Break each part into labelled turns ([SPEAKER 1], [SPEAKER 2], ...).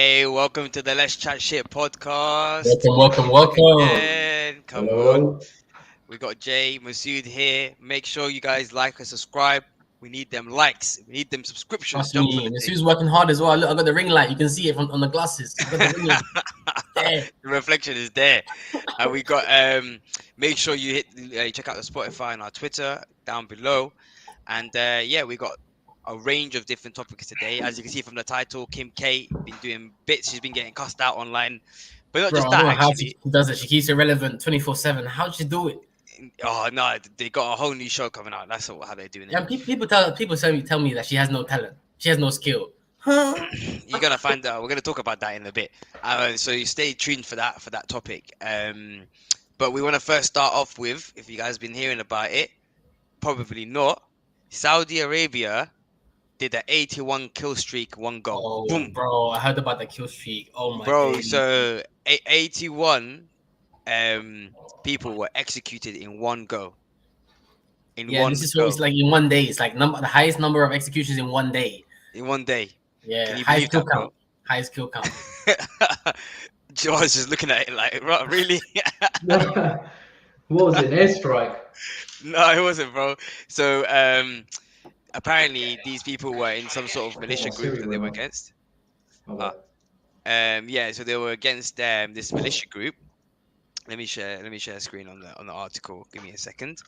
[SPEAKER 1] Hey, welcome to the Let's Chat Shit podcast.
[SPEAKER 2] Welcome.
[SPEAKER 1] Again. Come on.
[SPEAKER 2] Hello.
[SPEAKER 1] We got Jay, Masood here. Make sure you guys like and subscribe. We need them likes. We need them subscriptions.
[SPEAKER 2] Trust
[SPEAKER 1] Jump on
[SPEAKER 2] me,
[SPEAKER 1] the thing.
[SPEAKER 2] Masu's working hard as well. Look, I got the ring light. You can see it on the glasses. I got the ring light. There.
[SPEAKER 1] The reflection is there. And we got make sure you check out the Spotify and our Twitter down below. And we got a range of different topics today. As you can see from the title, Kim K been doing bits. She's been getting cussed out online. But not
[SPEAKER 2] Bro,
[SPEAKER 1] just
[SPEAKER 2] I don't
[SPEAKER 1] that,
[SPEAKER 2] know how
[SPEAKER 1] actually.
[SPEAKER 2] she does it. She keeps it relevant 24/7. How'd she do it?
[SPEAKER 1] Oh no, they got a whole new show coming out. That's how they're doing it.
[SPEAKER 2] And people tell me that she has no talent. She has no skill. Huh?
[SPEAKER 1] You're gonna find out. We're gonna talk about that in a bit. So you stay tuned for that topic. But we want to first start off with, if you guys been hearing about it, probably not. Saudi Arabia did an 81 kill streak, one goal.
[SPEAKER 2] Oh,
[SPEAKER 1] Boom,
[SPEAKER 2] bro, I heard about the kill streak. Oh my
[SPEAKER 1] bro.
[SPEAKER 2] days.
[SPEAKER 1] So 81 people were executed in one go.
[SPEAKER 2] This is what it's like in one day. It's like the highest number of executions in one day.
[SPEAKER 1] In one day.
[SPEAKER 2] Yeah,
[SPEAKER 1] Can you believe that, bro?
[SPEAKER 2] Highest kill count.
[SPEAKER 1] George is looking at it like, really?
[SPEAKER 3] What was it? An airstrike?
[SPEAKER 1] No, it wasn't, bro. So apparently these people were in some sort of militia group that they were against. So they were against this militia group. Let me share a screen on the article. Give me a second.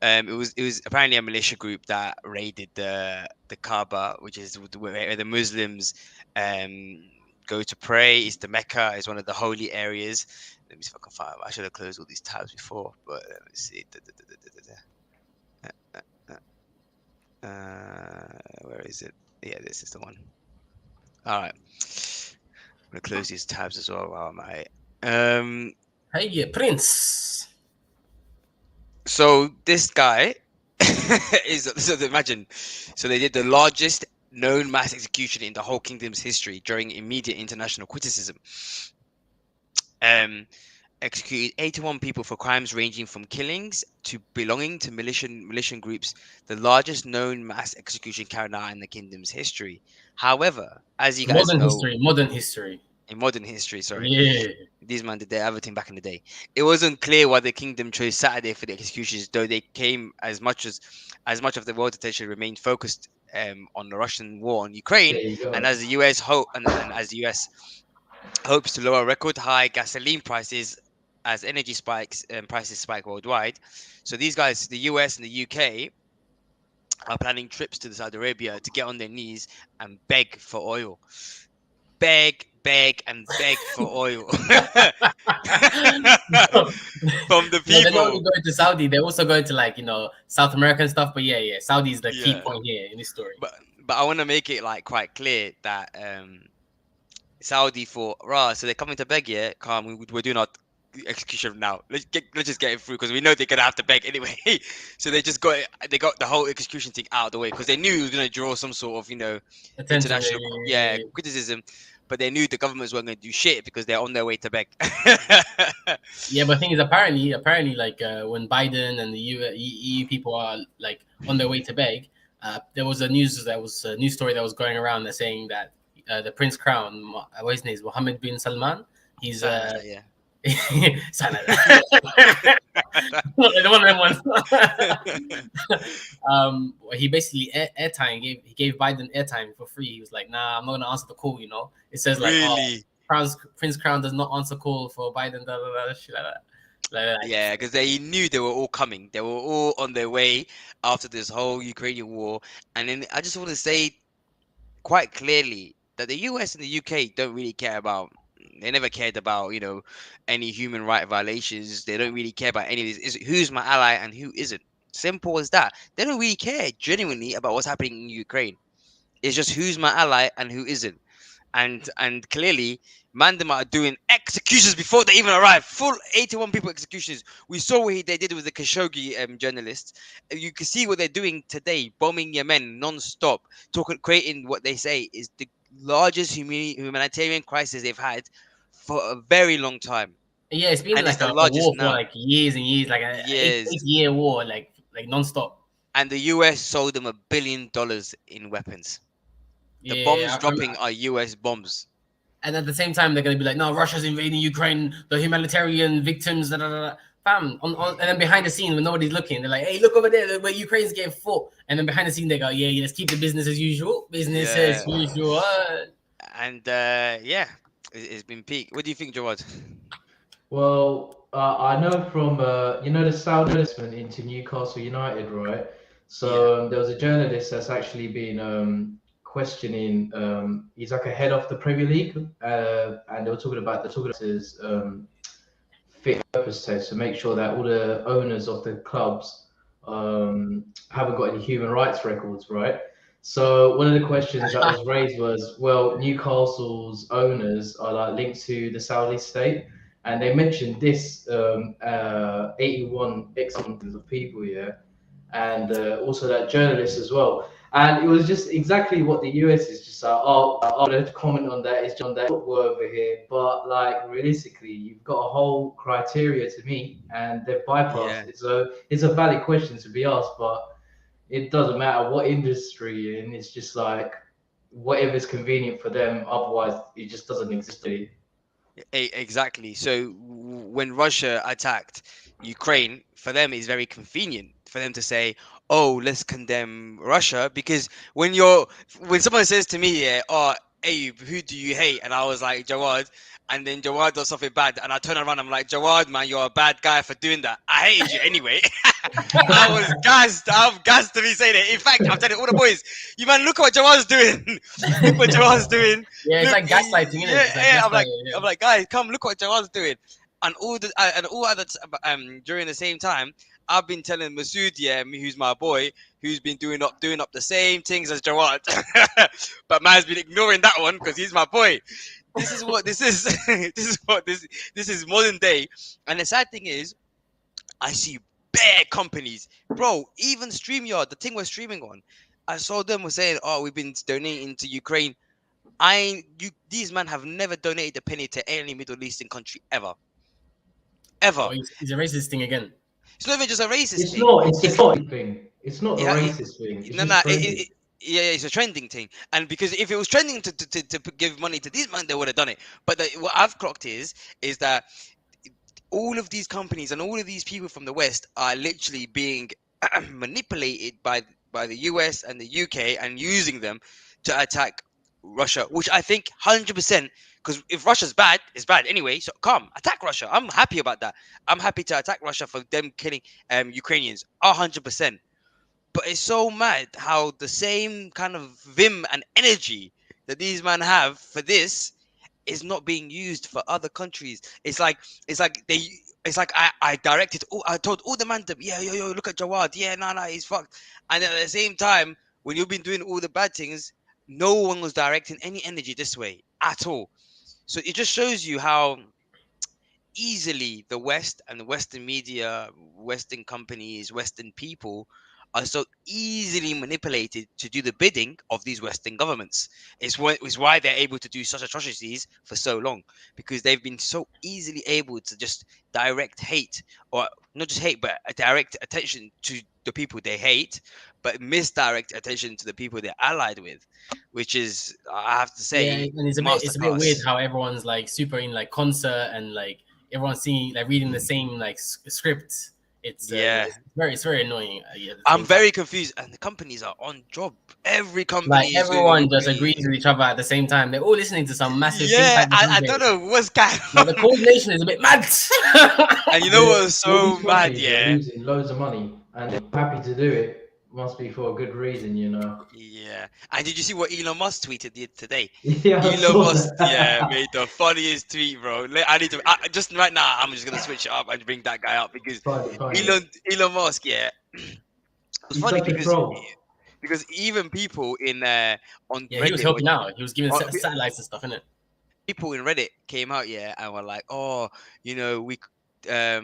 [SPEAKER 1] It was apparently a militia group that raided the Kaaba, which is where the Muslims go to pray. It's the Mecca. It's one of the holy areas. Let me see if I can find. I should have closed all these tabs before, but let me see. Where is it? Yeah, this is the one. All right. I'm gonna close these tabs as well while I'm at it.
[SPEAKER 2] Hey, Prince.
[SPEAKER 1] So this guy imagine. So they did the largest known mass execution in the whole kingdom's history during immediate international criticism. Executed 81 people for crimes ranging from killings to belonging to militia groups, the largest known mass execution carried out in the kingdom's history. However, as you guys know,
[SPEAKER 2] modern history.
[SPEAKER 1] In modern history, sorry.
[SPEAKER 2] Yeah.
[SPEAKER 1] These men did their everything back in the day. It wasn't clear why the kingdom chose Saturday for the executions, though they came as much of the world attention remained focused on the Russian war on Ukraine, and as the US hopes to lower record high gasoline prices as energy prices spike worldwide. So these guys, the US and the UK, are planning trips to Saudi Arabia to get on their knees and beg for oil. Beg for oil from the people.
[SPEAKER 2] They're not only going to Saudi, they're also going to South American stuff. But yeah, Saudi is the key point here in this story.
[SPEAKER 1] But I want to make it quite clear that Saudi thought, so they're coming to beg, calm. We're doing our execution now. Let's just get it through because we know they're gonna have to beg anyway. So they got the whole execution thing out of the way because they knew it was gonna draw some sort of international criticism. But they knew the governments weren't going to do shit because they're on their way to beg.
[SPEAKER 2] Yeah, but the thing is, apparently, when Biden and the EU people are on their way to beg, there was a news story that was going around that saying that the Prince Crown, what his name is, Mohammed bin Salman, he's one of them ones. He basically gave Biden airtime for free. He was like, "Nah, I'm not gonna answer the call." It says
[SPEAKER 1] really?
[SPEAKER 2] Prince Crown does not answer call for Biden. Shit like that.
[SPEAKER 1] Yeah, because they knew they were all coming. They were all on their way after this whole Ukrainian war. And then I just want to say quite clearly that the US and the UK don't really care about. They never cared about, any human right violations. They don't really care about any of this. Who's my ally and who isn't. Simple as that. They don't really care genuinely about what's happening in Ukraine. It's just who's my ally and who isn't. And clearly, Mandem are doing executions before they even arrive. Full 81 people executions. We saw what they did with the Khashoggi journalists. You can see what they're doing today, bombing Yemen non-stop, creating what they say is the largest humanitarian crisis they've had for a very long time.
[SPEAKER 2] Yeah, it's been like a war for years and years, like a 8-year war, like non-stop.
[SPEAKER 1] And the US sold them $1 billion in weapons. The bombs dropping are US bombs.
[SPEAKER 2] And at the same time, they're going to be like, no, Russia's invading Ukraine, the humanitarian victims, da, da, da, da. Fam, and then behind the scene, when nobody's looking, they're like, hey, look over there, where Ukraine's getting fought. And then behind the scene, they go, yeah, let's keep the business as usual. Business
[SPEAKER 1] Yeah.
[SPEAKER 2] as usual.
[SPEAKER 1] And yeah, it's been peak. What do you think, Jawad?
[SPEAKER 3] Well, I know from the Saudi investment into Newcastle United, right? So there was a journalist that's actually been questioning. He's like a head of the Premier League, and they were talking about his fit purpose test to make sure that all the owners of the clubs haven't got any human rights records, right? So one of the questions that was raised was, well, Newcastle's owners are like linked to the Saudi state, and they mentioned this 81 ex-citizens of people here, and also that journalist as well. And it was just exactly what the US is just like, oh, I'm going to comment on that. It's John that football over here. But like realistically, you've got a whole criteria to meet and they've bypassed it. So it's a valid question to be asked, but it doesn't matter what industry you're in. It's just like whatever's convenient for them. Otherwise, it just doesn't exist.
[SPEAKER 1] Exactly. So when Russia attacked Ukraine, for them it's very convenient for them to say, "Oh, let's condemn Russia," because when someone says to me, "Yeah, oh, hey, who do you hate?" and I was like, "Jawad," and then Jawad does something bad, and I turn around, I'm like, "Jawad, man, you're a bad guy for doing that. I hated you anyway." I was gassed. I'm gassed to be saying it. In fact, I'm telling all the boys, "You man, look what Jawad's doing. Look what Jawad's doing."
[SPEAKER 2] Yeah, it's
[SPEAKER 1] Look,
[SPEAKER 2] like gaslighting, isn't it? It's like gaslighting,
[SPEAKER 1] I'm like, guys, come look what Jawad's doing, and all other during the same time, I've been telling Masood, yeah, who's my boy, who's been doing up the same things as Jawad, but man's been ignoring that one because he's my boy. This is what this is. This is modern day, and the sad thing is, I see bare companies, bro. Even StreamYard, the thing we're streaming on, I saw them were saying, "Oh, we've been donating to Ukraine." These men have never donated a penny to any Middle Eastern country ever.
[SPEAKER 2] Oh, it's a racist thing again.
[SPEAKER 1] It's not even just a racist
[SPEAKER 3] It's
[SPEAKER 1] thing.
[SPEAKER 3] not. It's not a thing. It's not a
[SPEAKER 1] Yeah,
[SPEAKER 3] racist thing. It's
[SPEAKER 1] no,
[SPEAKER 3] just
[SPEAKER 1] yeah, it's a trending thing. And because if it was trending to give money to these men, they would have done it. But what I've clocked is that all of these companies and all of these people from the West are literally being manipulated by the US and the UK and using them to attack Russia, which I think 100%, because if Russia's bad, it's bad anyway. So come attack Russia. I'm happy about that. I'm happy to attack Russia for them killing Ukrainians 100%. But it's so mad how the same kind of vim and energy that these men have for this is not being used for other countries. It's like I directed. Oh, I told all the man to yo, look at Jawad. Yeah, nah, he's fucked. And at the same time, when you've been doing all the bad things, no one was directing any energy this way at all. So it just shows you how easily the West and the Western media, Western companies, Western people are so easily manipulated to do the bidding of these Western governments. It's why they're able to do such atrocities for so long, because they've been so easily able to just direct hate, or not just hate, but direct attention to the people they hate, but misdirect attention to the people they're allied with, which is, I have to say,
[SPEAKER 2] and it's a bit weird how everyone's like super in like concert and like everyone's singing, like reading the same like script. It's very annoying.
[SPEAKER 1] I'm very confused, and the companies are on job. Every company,
[SPEAKER 2] like everyone just agrees with each other at the same time. They're all listening to some massive.
[SPEAKER 1] Yeah, I don't know what's going on.
[SPEAKER 2] The coordination is a bit mad.
[SPEAKER 1] And you know what's so mad? Yeah,
[SPEAKER 3] losing loads of money, and they're happy to do it. Must be for a good reason, you know.
[SPEAKER 1] Yeah. And did you see what Elon Musk tweeted today?
[SPEAKER 3] Yeah,
[SPEAKER 1] Elon Musk, made the funniest tweet, bro. I need to just right now. I'm just gonna switch it up and bring that guy up because Elon Musk, it's funny because even people in on
[SPEAKER 2] Reddit, he was helping out. He was giving satellites and stuff, innit?
[SPEAKER 1] People in Reddit came out, and were like, "Oh, we."
[SPEAKER 3] No, I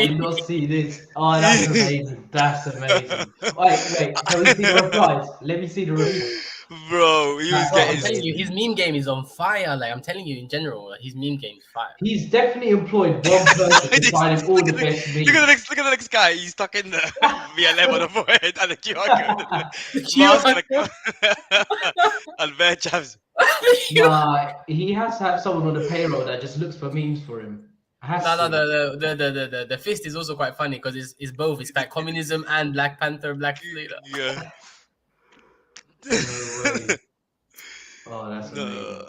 [SPEAKER 3] did not see this. Oh, that's amazing. That's amazing. Wait, can we see the replies? Let me see the replies.
[SPEAKER 1] Bro, he was
[SPEAKER 2] I'm telling you, his meme game is on fire. Like, I'm telling you, in general, like, his meme game is fire.
[SPEAKER 3] He's definitely employed one person to find him all the best memes.
[SPEAKER 1] Look at the next guy. He's stuck in the VLM on the forehead and the QR code. And bare chavs.
[SPEAKER 3] Nah, he has to have someone on the payroll that just looks for memes for him. Has
[SPEAKER 2] No,
[SPEAKER 3] to.
[SPEAKER 2] the fist is also quite funny because it's both. It's like communism and Black Panther, Black leader.
[SPEAKER 1] Yeah.
[SPEAKER 3] No way. Oh, that's
[SPEAKER 1] No.
[SPEAKER 3] amazing.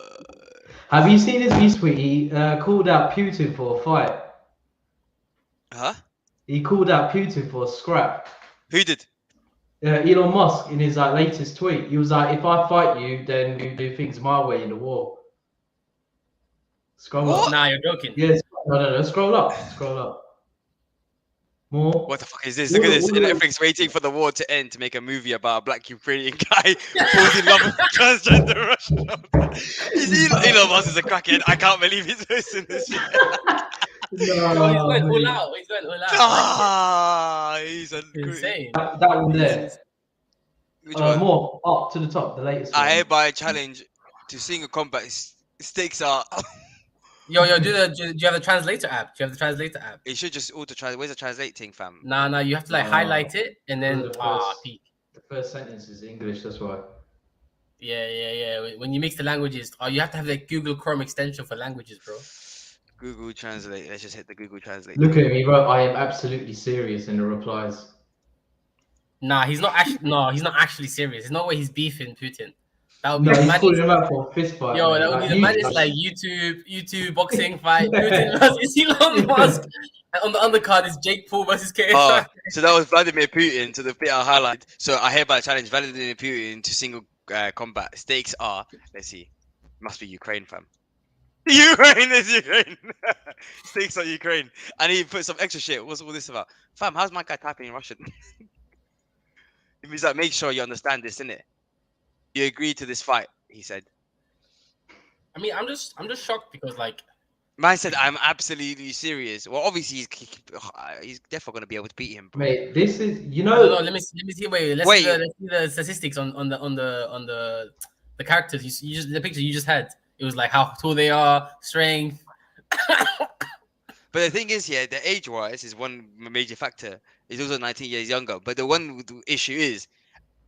[SPEAKER 3] Have you seen his retweet? He called out Putin for a fight.
[SPEAKER 1] Huh?
[SPEAKER 3] He called out Putin for a scrap.
[SPEAKER 1] Who did?
[SPEAKER 3] Elon Musk, in his latest tweet, he was like, "If I fight you, then you do things my way in the war." Scroll
[SPEAKER 1] What?
[SPEAKER 3] up.
[SPEAKER 2] Nah, you're joking.
[SPEAKER 3] Yes. No. Scroll up. Scroll up. More.
[SPEAKER 1] What the fuck is this? Look at this. Netflix waiting for the war to end to make a movie about a black Ukrainian guy falls in love with a transgender Russian. Elon Musk is a crackhead. I can't believe he's hosting this shit.
[SPEAKER 2] Oh, he's going all out. He's going all out.
[SPEAKER 1] Ah, he's
[SPEAKER 2] Insane.
[SPEAKER 3] That one there.
[SPEAKER 1] Which one?
[SPEAKER 3] More up to the top. The latest one.
[SPEAKER 1] I hereby challenge to single combat stakes are.
[SPEAKER 2] Yo, do you have the translator app? Do you have the translator app?
[SPEAKER 1] It should just auto translate. Where's the translating, fam?
[SPEAKER 2] Nah, you have to like highlight it and then peak.
[SPEAKER 3] The first sentence is English, that's why.
[SPEAKER 2] Yeah. When you mix the languages, you have to have the Google Chrome extension for languages, bro.
[SPEAKER 1] Google Translate. Let's just hit the Google Translate.
[SPEAKER 3] Look at him. He wrote, "I am absolutely serious" in the replies.
[SPEAKER 2] Nah, he's not actually serious. There's no way he's beefing Putin. That would be
[SPEAKER 3] he's calling him out for a fist fight.
[SPEAKER 2] Yo, that would be the maddest like YouTube boxing fight. Putin versus Elon Musk. And on the undercard is Jake Paul versus KSI.
[SPEAKER 1] Oh, so that was Vladimir Putin to the bit I highlighted. So I hereby challenge Vladimir Putin to single combat. Stakes are, let's see, must be Ukraine, fam. Ukraine is Ukraine. Stakes are Ukraine. And he put some extra shit. What's all this about? Fam, how's my guy typing in Russian? It means like, make sure you understand this, innit? You agree to this fight, he said.
[SPEAKER 2] I mean, I'm just shocked because like
[SPEAKER 1] man said, I'm absolutely serious. Well, obviously he's definitely gonna be able to beat him, bro.
[SPEAKER 3] Mate, this is
[SPEAKER 2] Let me see. Let's see the statistics on the characters. You just the picture you just had. It was like how tall they are, strength.
[SPEAKER 1] But the thing is, yeah, the age-wise is one major factor. He's also 19 years younger. But the one issue is,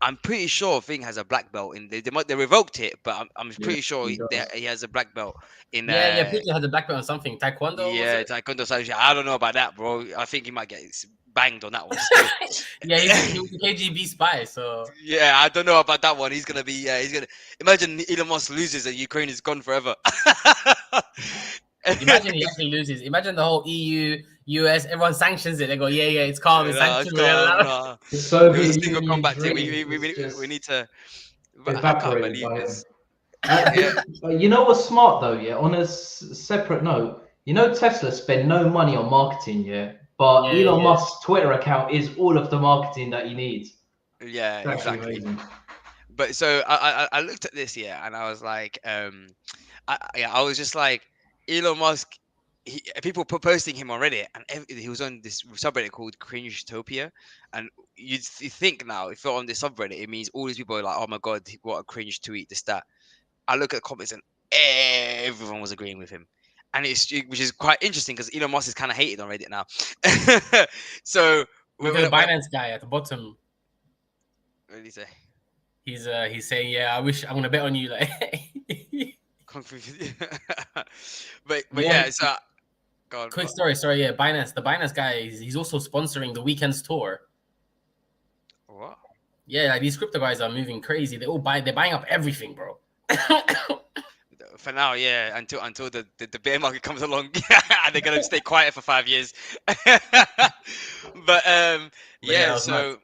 [SPEAKER 1] I'm pretty sure Thing has a black belt in. They revoked it, but I'm pretty sure he has a black belt in.
[SPEAKER 2] Putin has a black belt on something. Taekwondo.
[SPEAKER 1] Yeah, Taekwondo. I don't know about that, bro. I think he might get banged on that one.
[SPEAKER 2] Yeah, he was a KGB spy, so.
[SPEAKER 1] Yeah, I don't know about that one. He's gonna be. He's gonna imagine Elon Musk loses and Ukraine is gone forever.
[SPEAKER 2] Imagine he actually loses. Imagine the whole EU, US, everyone sanctions it. They go, yeah, it's calm. It's sanctioned.
[SPEAKER 3] It's so
[SPEAKER 1] good. It's a single combat thing. We need to
[SPEAKER 3] evaporate by him. You know what's smart though? Yeah. On a separate note, you know Tesla spend no money on marketing. Yeah. But Elon Musk's Twitter account is all of the marketing that he needs.
[SPEAKER 1] Yeah, exactly. Amazing. But so I looked at this and I was like, I was just like, Elon Musk. People posting him on Reddit, and he was on this subreddit called Cringetopia, and you think now if you're on this subreddit, it means all these people are like, oh my god, what a cringe tweet, this that. I look at the comments and everyone was agreeing with him. And which is quite interesting because Elon Musk is kind of hated on Reddit now. So
[SPEAKER 2] the Binance guy at the bottom.
[SPEAKER 1] What did he say?
[SPEAKER 2] He's saying, yeah, I'm gonna bet on you, like.
[SPEAKER 1] but yeah, so God,
[SPEAKER 2] quick story. Sorry, yeah, Binance. The Binance guy, he's also sponsoring the Weekend's tour.
[SPEAKER 1] What?
[SPEAKER 2] Yeah, like these crypto guys are moving crazy. They're buying up everything, bro.
[SPEAKER 1] For now, yeah, until the bear market comes along, they're gonna stay quiet for 5 years. But so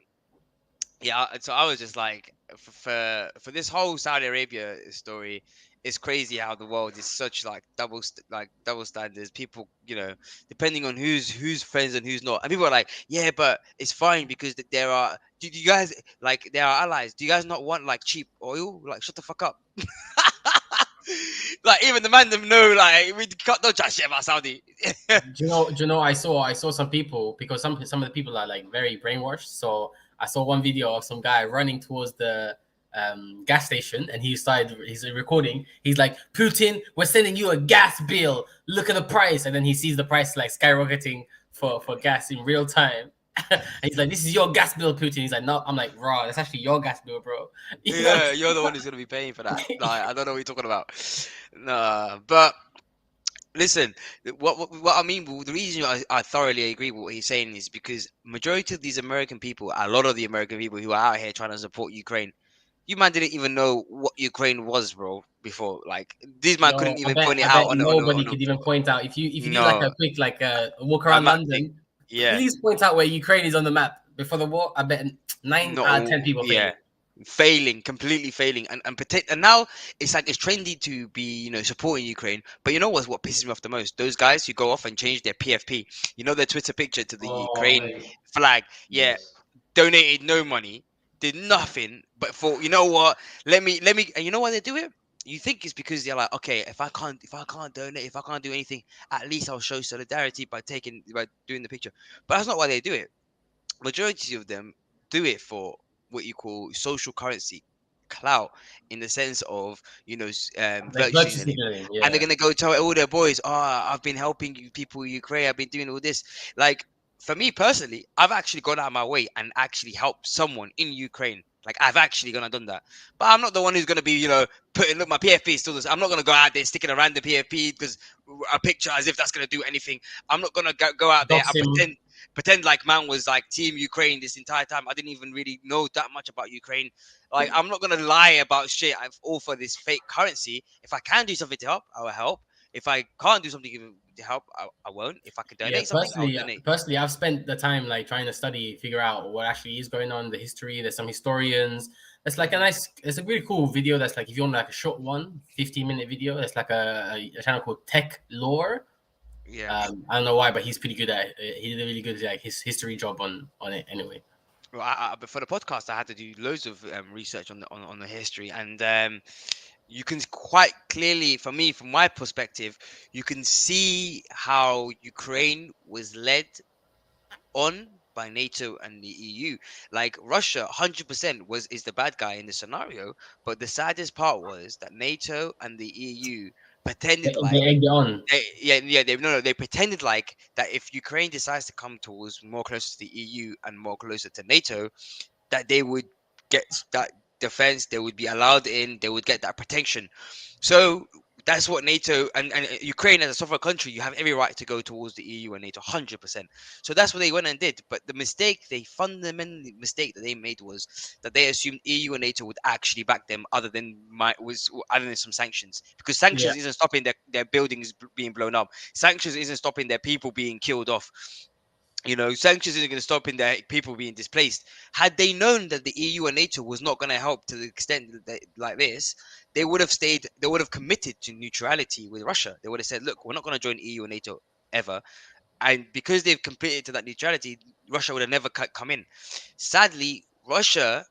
[SPEAKER 1] I was just like, for this whole Saudi Arabia story, it's crazy how the world is such like double standards. People, depending on who's friends and who's not, and people are like, yeah, but it's fine because there are. Do you guys there are allies? Do you guys not want like cheap oil? Like, shut the fuck up. Like, even the man them know, like, we got no chat shit about Saudi.
[SPEAKER 2] do you know? I saw some people, because some of the people are like very brainwashed. So I saw one video of some guy running towards the gas station, and he's recording. He's like, Putin, we're sending you a gas bill. Look at the price, and then he sees the price like skyrocketing for gas in real time. And he's like, "This is your gas bill, Putin." He's like, "No." I'm like, "Raw, that's actually your gas bill, bro." You know?
[SPEAKER 1] Yeah, you're the one who's gonna be paying for that. Like, I don't know what you're talking about. Nah, but listen, what I mean, the reason I thoroughly agree with what he's saying is because majority of these American people, a lot of the American people who are out here trying to support Ukraine, you man didn't even know what Ukraine was, bro. Before, like, these man
[SPEAKER 2] No,
[SPEAKER 1] couldn't
[SPEAKER 2] I
[SPEAKER 1] even
[SPEAKER 2] bet
[SPEAKER 1] point it
[SPEAKER 2] I
[SPEAKER 1] out
[SPEAKER 2] bet
[SPEAKER 1] on
[SPEAKER 2] nobody could even point out if you do like
[SPEAKER 1] no.
[SPEAKER 2] a quick like walk
[SPEAKER 1] I
[SPEAKER 2] around
[SPEAKER 1] might think,
[SPEAKER 2] London.
[SPEAKER 1] yeah.
[SPEAKER 2] Please point out where Ukraine is on the map before the war. I bet nine
[SPEAKER 1] Not
[SPEAKER 2] out of ten
[SPEAKER 1] all,
[SPEAKER 2] people
[SPEAKER 1] yeah,
[SPEAKER 2] failing.
[SPEAKER 1] failing, completely failing, and now it's like it's trendy to be, supporting Ukraine. But you know what pisses me off the most? Those guys who go off and change their PFP, their Twitter picture to the
[SPEAKER 3] Oh,
[SPEAKER 1] Ukraine
[SPEAKER 3] mate.
[SPEAKER 1] flag. Yeah,
[SPEAKER 3] Yes.
[SPEAKER 1] donated no money, did nothing, but for, what? Let me, and you know why they do it? You think it's because they're like, okay, if I can't donate, if I can't do anything, at least I'll show solidarity by doing the picture. But that's not why they do it. Majority of them do it for what you call social currency, clout, in the sense of,
[SPEAKER 2] Like
[SPEAKER 1] virtue
[SPEAKER 2] virtue
[SPEAKER 1] signaling.
[SPEAKER 2] signaling,
[SPEAKER 1] And they're
[SPEAKER 2] yeah.
[SPEAKER 1] gonna go tell all their boys, oh, I've been helping you people in Ukraine, I've been doing all this. Like, for me personally, I've actually gone out of my way and actually helped someone in Ukraine. Like, I've actually gone and done that. But I'm not the one who's gonna be, putting, look, my PFP is still this. I'm not gonna go out there sticking around the PFP because a picture, as if that's gonna do anything. I'm not gonna go out there
[SPEAKER 2] Dox
[SPEAKER 1] and
[SPEAKER 2] him.
[SPEAKER 1] pretend like man was like team Ukraine this entire time. I didn't even really know that much about Ukraine. Like, I'm not gonna lie about shit. I've all for this fake currency. If I can do something to help, I will help. If I can't do something to help, I won't. If I can
[SPEAKER 2] Yeah,
[SPEAKER 1] donate something, I'll donate.
[SPEAKER 2] personally, I've spent the time like trying to study, figure out what actually is going on, the history. There's some historians. It's like
[SPEAKER 1] Mhm.
[SPEAKER 2] it's a really cool video. That's like if you want like a short one, 15-minute video. It's like a channel called Tech Lore.
[SPEAKER 1] Yeah.
[SPEAKER 2] I don't know why, but he's pretty good at it. He did a really good like his history job on it. Anyway,
[SPEAKER 1] Well, but for the podcast, I had to do loads of research on the history, and you can quite clearly, for me, from my perspective, you can see how Ukraine was led on by NATO and the EU. Like, Russia, 100% is the bad guy in the scenario. But the saddest part was that NATO and the EU pretended
[SPEAKER 2] they
[SPEAKER 1] like
[SPEAKER 2] egged it on.
[SPEAKER 1] they no, no, they pretended like that if Ukraine decides to come towards more closer to the EU and more closer to NATO, that they would get that defense, they would be allowed in, they would get that protection. So that's what NATO and Ukraine, as a sovereign country, you have every right to go towards the EU and NATO 100%. So that's what they went and did. But the mistake, they fundamentally mistake that they made was that they assumed EU and NATO would actually back them, other than some sanctions, because
[SPEAKER 2] Yeah,
[SPEAKER 1] sanctions isn't stopping their buildings being blown up. Sanctions isn't stopping their people being killed off. Sanctions isn't going to stop in their people being displaced. Had they known that the EU and NATO was not going to help to the extent like this, they would have stayed. They would have committed to neutrality with Russia. They would have said, "Look, we're not going to join EU and NATO ever." And because they've committed to that neutrality, Russia would have never come in. Sadly, Russia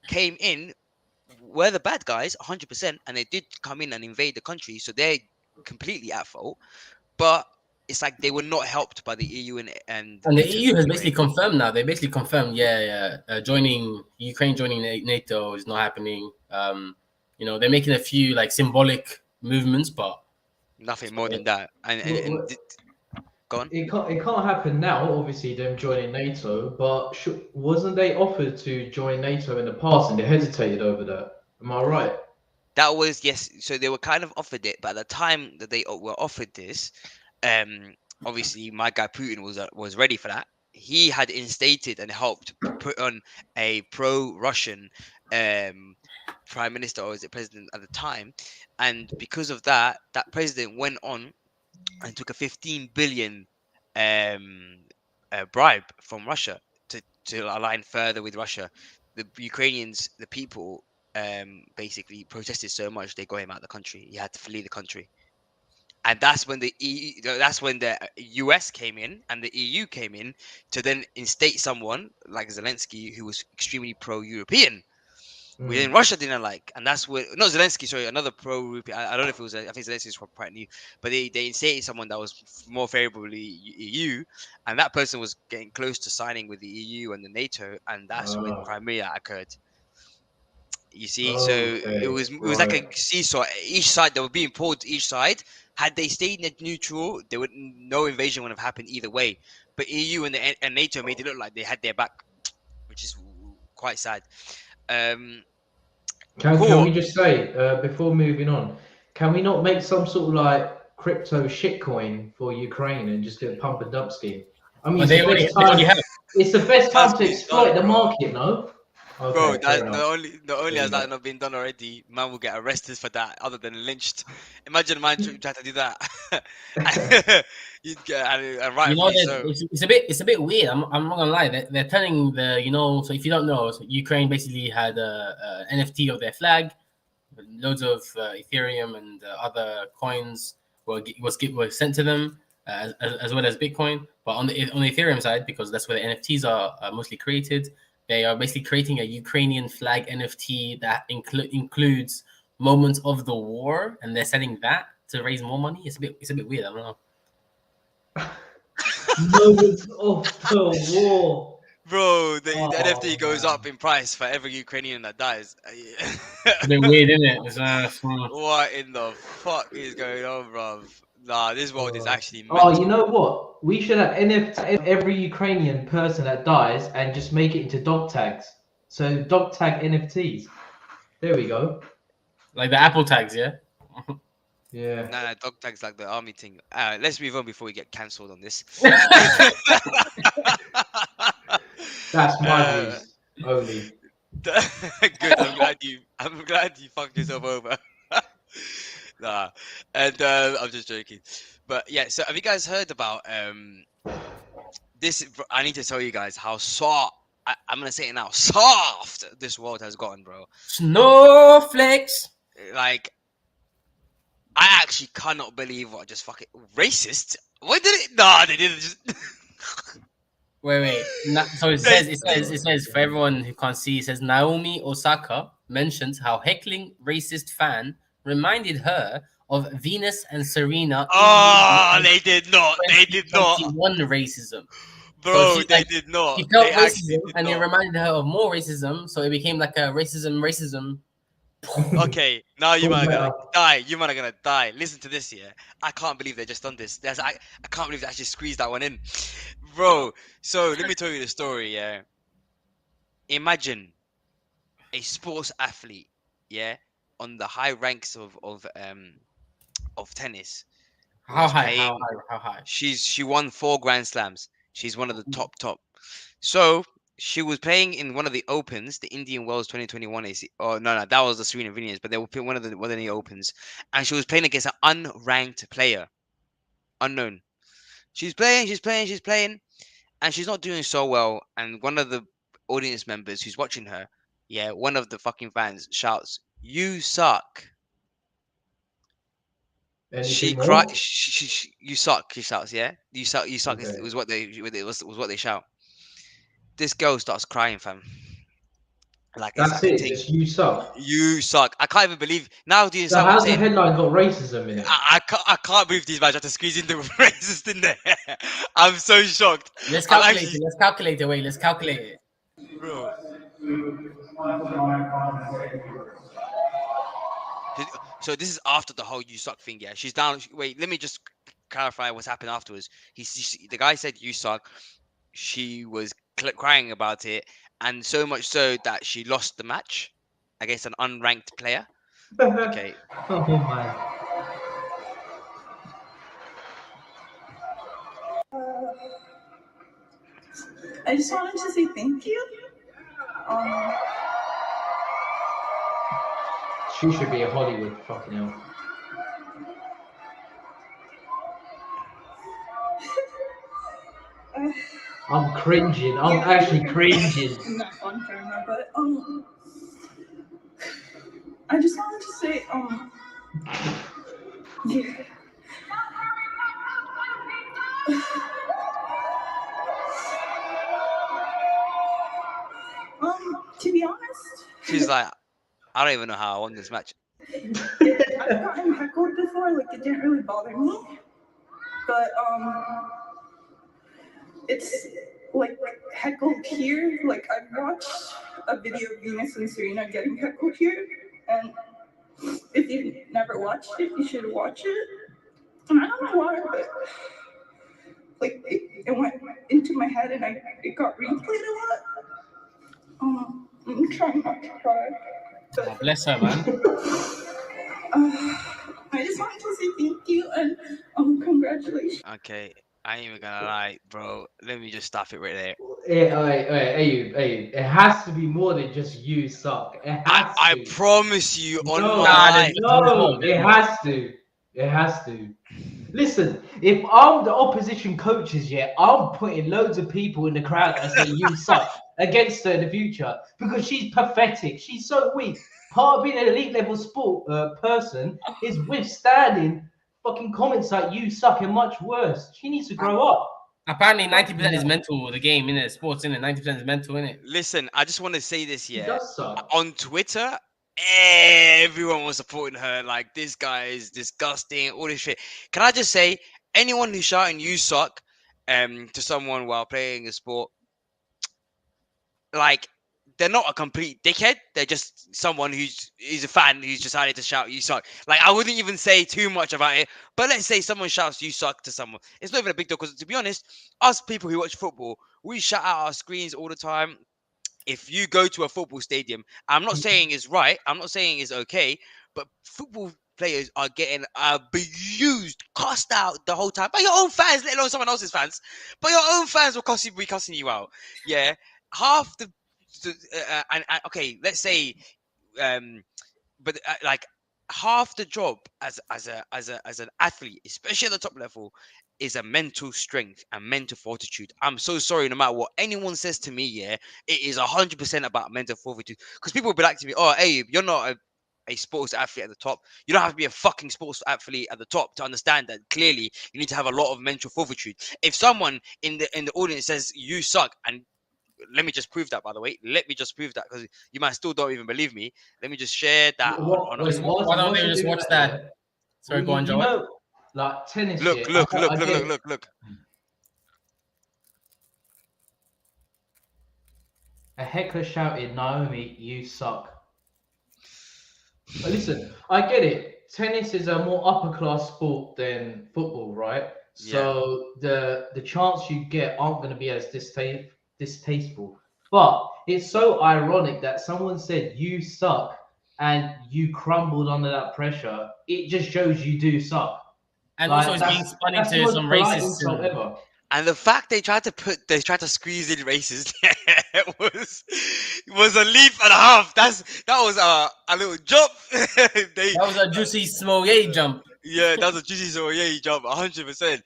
[SPEAKER 1] came in, were the bad guys 100%, and they did come in and invade the country, so they're completely at fault. But it's like they were not helped by the EU and
[SPEAKER 2] and the
[SPEAKER 1] NATO
[SPEAKER 2] EU has
[SPEAKER 1] in a
[SPEAKER 2] basically
[SPEAKER 1] way.
[SPEAKER 2] confirmed now. They basically confirmed, yeah, joining Ukraine, joining NATO is not happening. They're making a few like symbolic movements, but
[SPEAKER 1] Nothing more than that. Go on.
[SPEAKER 3] It can't happen now. Obviously, them joining NATO, but wasn't they offered to join NATO in the past and they hesitated over that? Am I right?
[SPEAKER 1] That was, yes. So they were kind of offered it, but at the time that they were offered this, um, obviously my guy Putin was ready for that. He had instated and helped put on a pro-Russian um, prime minister, or is it president at the time, and because of that, that president went on and took a 15 billion um, bribe from Russia to align further with Russia. The Ukrainians, the people, basically protested so much they got him out of the country. He had to flee the country, and that's when the US came in and the EU came in to then instate someone like Zelensky, who was extremely pro-European, within
[SPEAKER 3] Mm.
[SPEAKER 1] Russia didn't like, and that's what not Zelensky, sorry, another pro-European. I don't know if it was. I think Zelensky was quite new, but they instated someone that was more favorably EU, and that person was getting close to signing with the EU and the NATO, and that's when
[SPEAKER 3] Ah.
[SPEAKER 1] Crimea occurred. You see, so it
[SPEAKER 3] Okay,
[SPEAKER 1] was like a
[SPEAKER 3] right.
[SPEAKER 1] seesaw. Each side they were being pulled to each side. Had they stayed neutral, there would no invasion would have happened either way. But EU and NATO made it look like they had their back, which is quite sad. Um,
[SPEAKER 3] Can
[SPEAKER 1] cool.
[SPEAKER 3] we just say before moving on, can we not make some sort of like crypto shitcoin for Ukraine and just do a pump and dump scheme? I mean,
[SPEAKER 2] But
[SPEAKER 3] it's the best
[SPEAKER 2] they already
[SPEAKER 3] time.
[SPEAKER 2] have.
[SPEAKER 3] It's the best
[SPEAKER 1] Has
[SPEAKER 3] time to
[SPEAKER 1] been done,
[SPEAKER 3] exploit the
[SPEAKER 1] bro.
[SPEAKER 3] market, no?
[SPEAKER 1] Bro,
[SPEAKER 3] Okay, fair
[SPEAKER 1] that
[SPEAKER 3] enough.
[SPEAKER 1] not only
[SPEAKER 3] Fair
[SPEAKER 1] has that
[SPEAKER 3] enough.
[SPEAKER 1] not been done already, man will get arrested for that, other than lynched. Imagine a man trying to do that. You'd get, and
[SPEAKER 2] You know
[SPEAKER 1] rightfully
[SPEAKER 2] that
[SPEAKER 1] so.
[SPEAKER 2] it's a bit weird. I'm not gonna lie. They're telling the so if you don't know, so Ukraine basically had a NFT of their flag, loads of Ethereum and other coins were sent to them as well as Bitcoin. But on the Ethereum side, because that's where the NFTs are mostly created, they are basically creating a Ukrainian flag NFT that includes moments of the war, and they're selling that to raise more money. It's a bit weird. I don't know.
[SPEAKER 3] Moments of the war.
[SPEAKER 1] Bro, the NFT
[SPEAKER 3] Oh
[SPEAKER 1] goes up
[SPEAKER 3] man.
[SPEAKER 1] in price for every Ukrainian that dies.
[SPEAKER 2] It's a bit weird, isn't it?
[SPEAKER 1] What in the fuck is going on, bruv? Nah, this world is actually
[SPEAKER 3] Oh, you
[SPEAKER 1] mental.
[SPEAKER 3] know what? We should have NFT every Ukrainian person that dies and just make it into dog tags. So dog tag NFTs. There we go.
[SPEAKER 2] Like the Apple tags, yeah.
[SPEAKER 3] Yeah,
[SPEAKER 1] Nah, dog tags like the army thing. Let's move on before we get cancelled on this.
[SPEAKER 3] that's my
[SPEAKER 1] uh,
[SPEAKER 3] views only.
[SPEAKER 1] good. I'm glad you fucked yourself over. Nah, and I'm just joking. But yeah, so have you guys heard about this? I need to tell you guys how soft. I'm gonna say it now. Soft this world has gotten, bro.
[SPEAKER 2] Snowflakes.
[SPEAKER 1] Like, I actually cannot believe what I just fucking racist. What did it? Nah, they didn't just.
[SPEAKER 2] Wait. So
[SPEAKER 1] They,
[SPEAKER 2] it says for everyone who can't see, it says Naomi Osaka mentions how heckling racist fan reminded her of Venus and Serena
[SPEAKER 1] oh, they did not. They did not,
[SPEAKER 2] 2021 racism. So
[SPEAKER 1] bro. They did not.
[SPEAKER 2] she
[SPEAKER 1] They
[SPEAKER 2] felt
[SPEAKER 1] actually
[SPEAKER 2] racism
[SPEAKER 1] did
[SPEAKER 2] and it
[SPEAKER 1] not.
[SPEAKER 2] reminded her of more racism, so it became like a racism.
[SPEAKER 1] Okay, now you
[SPEAKER 3] Full
[SPEAKER 1] man are gonna
[SPEAKER 3] meta.
[SPEAKER 1] die. You man are gonna die. Listen to this, yeah. I can't believe they just done this. I can't believe they actually squeezed that one in, bro. So let me tell you the story, yeah. Imagine a sports athlete, yeah, on the high ranks of tennis,
[SPEAKER 2] How
[SPEAKER 1] was
[SPEAKER 2] high?
[SPEAKER 1] playing.
[SPEAKER 2] How high?
[SPEAKER 1] She won 4 Grand Slams. She's one of the top. So she was playing in one of the Opens, the Indian Wells 2021 AC. Oh no, that was the Serena Williams, but they were playing one of the Opens, and she was playing against an unranked player, unknown. She's playing, and she's not doing so well. And one of the audience members who's watching her, yeah, one of the fucking fans shouts, "You suck." She
[SPEAKER 3] Anything
[SPEAKER 1] cried.
[SPEAKER 3] more?
[SPEAKER 1] You suck. She shouts, "Yeah, you suck. You suck."
[SPEAKER 3] Okay.
[SPEAKER 1] Was what was what they shout. This girl starts crying, fam. Like it's
[SPEAKER 3] That's
[SPEAKER 1] like a
[SPEAKER 3] it.
[SPEAKER 1] thing.
[SPEAKER 3] Just you suck.
[SPEAKER 1] You suck. I can't even believe now. Do you
[SPEAKER 3] So
[SPEAKER 1] understand what I'm
[SPEAKER 3] how's the
[SPEAKER 1] saying?
[SPEAKER 3] headline got racism in it?
[SPEAKER 1] I can't believe these guys had to squeeze in the racist in there. I'm so shocked.
[SPEAKER 2] Let's
[SPEAKER 1] I'm
[SPEAKER 2] calculate
[SPEAKER 1] actually,
[SPEAKER 2] it. Let's calculate it. Wait, let's calculate it.
[SPEAKER 1] bro. So this is after the whole "you suck" thing. Yeah, she's down. Wait, let me just clarify what's happened afterwards. The guy said "you suck." She was crying about it, and so much so that she lost the match against an unranked player. Okay.
[SPEAKER 3] Oh man.
[SPEAKER 4] I just wanted to say thank you. Um,
[SPEAKER 3] She should be a Hollywood fucking hell. I'm cringing. I'm actually cringing.
[SPEAKER 4] not on camera, but I just wanted to say yeah. To be honest,
[SPEAKER 1] She's like, I don't even know how I won this match.
[SPEAKER 4] I've gotten heckled before. Like it didn't really bother me, but it's like heckled here. Like I've watched a video of Venus and Serena getting heckled here, and if you've never watched it, you should watch it. And I don't know why, but like it went into my head and it got replayed a lot. I'm trying not to cry. But,
[SPEAKER 2] Oh, bless her, man.
[SPEAKER 4] I just wanted to say thank you and congratulations.
[SPEAKER 1] Okay, I ain't even gonna lie, bro. Let me just stop it right there.
[SPEAKER 3] Hey, it has to be more than just you suck. It has
[SPEAKER 1] I
[SPEAKER 3] to.
[SPEAKER 1] promise you on
[SPEAKER 3] No,
[SPEAKER 1] my
[SPEAKER 2] there's
[SPEAKER 1] life.
[SPEAKER 3] no,
[SPEAKER 2] there's
[SPEAKER 3] it
[SPEAKER 2] more.
[SPEAKER 3] has to. It has to. Listen, if I'm the opposition coaches, yeah, I'm putting loads of people in the crowd that say you suck against her in the future because she's pathetic. She's so weak. Part of being an elite level sport person is withstanding fucking comments like you suck and much worse. She needs to grow up.
[SPEAKER 2] Apparently, 90% is mental. The game, innit? Sports, innit? 90% is mental, innit?
[SPEAKER 1] Listen, I just want to say this,
[SPEAKER 3] She
[SPEAKER 1] yeah.
[SPEAKER 3] does suck.
[SPEAKER 1] On Twitter, everyone was supporting her. Like, this guy is disgusting, all this shit. Can I just say, anyone who's shouting "you suck" to someone while playing a sport, like, they're not a complete dickhead. They're just someone who's a fan who's decided to shout "you suck." Like, I wouldn't even say too much about it. But let's say someone shouts "you suck" to someone, it's not even a big deal because, to be honest, us people who watch football, we shout out our screens all the time. If you go to a football stadium, I'm not saying it's right, I'm not saying it's okay, but football players are getting abused, cussed out the whole time by your own fans, let alone someone else's fans. But your own fans will be cussing you out. Yeah, half and okay, let's say, um, but like half the job as an athlete, especially at the top level, is a mental strength and mental fortitude. I'm so sorry, no matter what anyone says to me, yeah, it is 100% about mental fortitude. Because people will be like to me, "Oh, hey, you're not a sports athlete at the top. You don't have to be a fucking sports athlete at the top to understand that clearly you need to have a lot of mental fortitude." If someone in the audience says you suck, and let me just prove that, by the way. Let me just prove that because you might still don't even believe me. Let me just share that on
[SPEAKER 3] Wait,
[SPEAKER 2] Why don't they just watch that?
[SPEAKER 3] Yeah?
[SPEAKER 2] Sorry, go on,
[SPEAKER 3] You
[SPEAKER 2] Joe.
[SPEAKER 3] know, like tennis.
[SPEAKER 1] look,
[SPEAKER 3] Yeah,
[SPEAKER 1] look, look,
[SPEAKER 3] I
[SPEAKER 1] look,
[SPEAKER 3] get
[SPEAKER 1] look,
[SPEAKER 3] it.
[SPEAKER 1] look, look.
[SPEAKER 3] A heckler shouted, "Naomi, you suck." But listen, I get it. Tennis is a more upper class sport than football, right?
[SPEAKER 1] Yeah.
[SPEAKER 3] So the chants you get aren't going to be as distasteful. But it's so ironic that someone said you suck and you crumbled under that pressure. It just shows you do suck.
[SPEAKER 2] And also,
[SPEAKER 3] Like
[SPEAKER 2] it's being spun
[SPEAKER 3] that's the
[SPEAKER 2] into
[SPEAKER 3] most
[SPEAKER 2] some
[SPEAKER 3] polite
[SPEAKER 2] racist.
[SPEAKER 3] insult ever.
[SPEAKER 1] And the fact they tried to squeeze in races was a leap and a half. That was a little jump. They
[SPEAKER 2] That was a Jussie Smollet jump.
[SPEAKER 1] Yeah, that was a Jussie Smollet jump, 100%.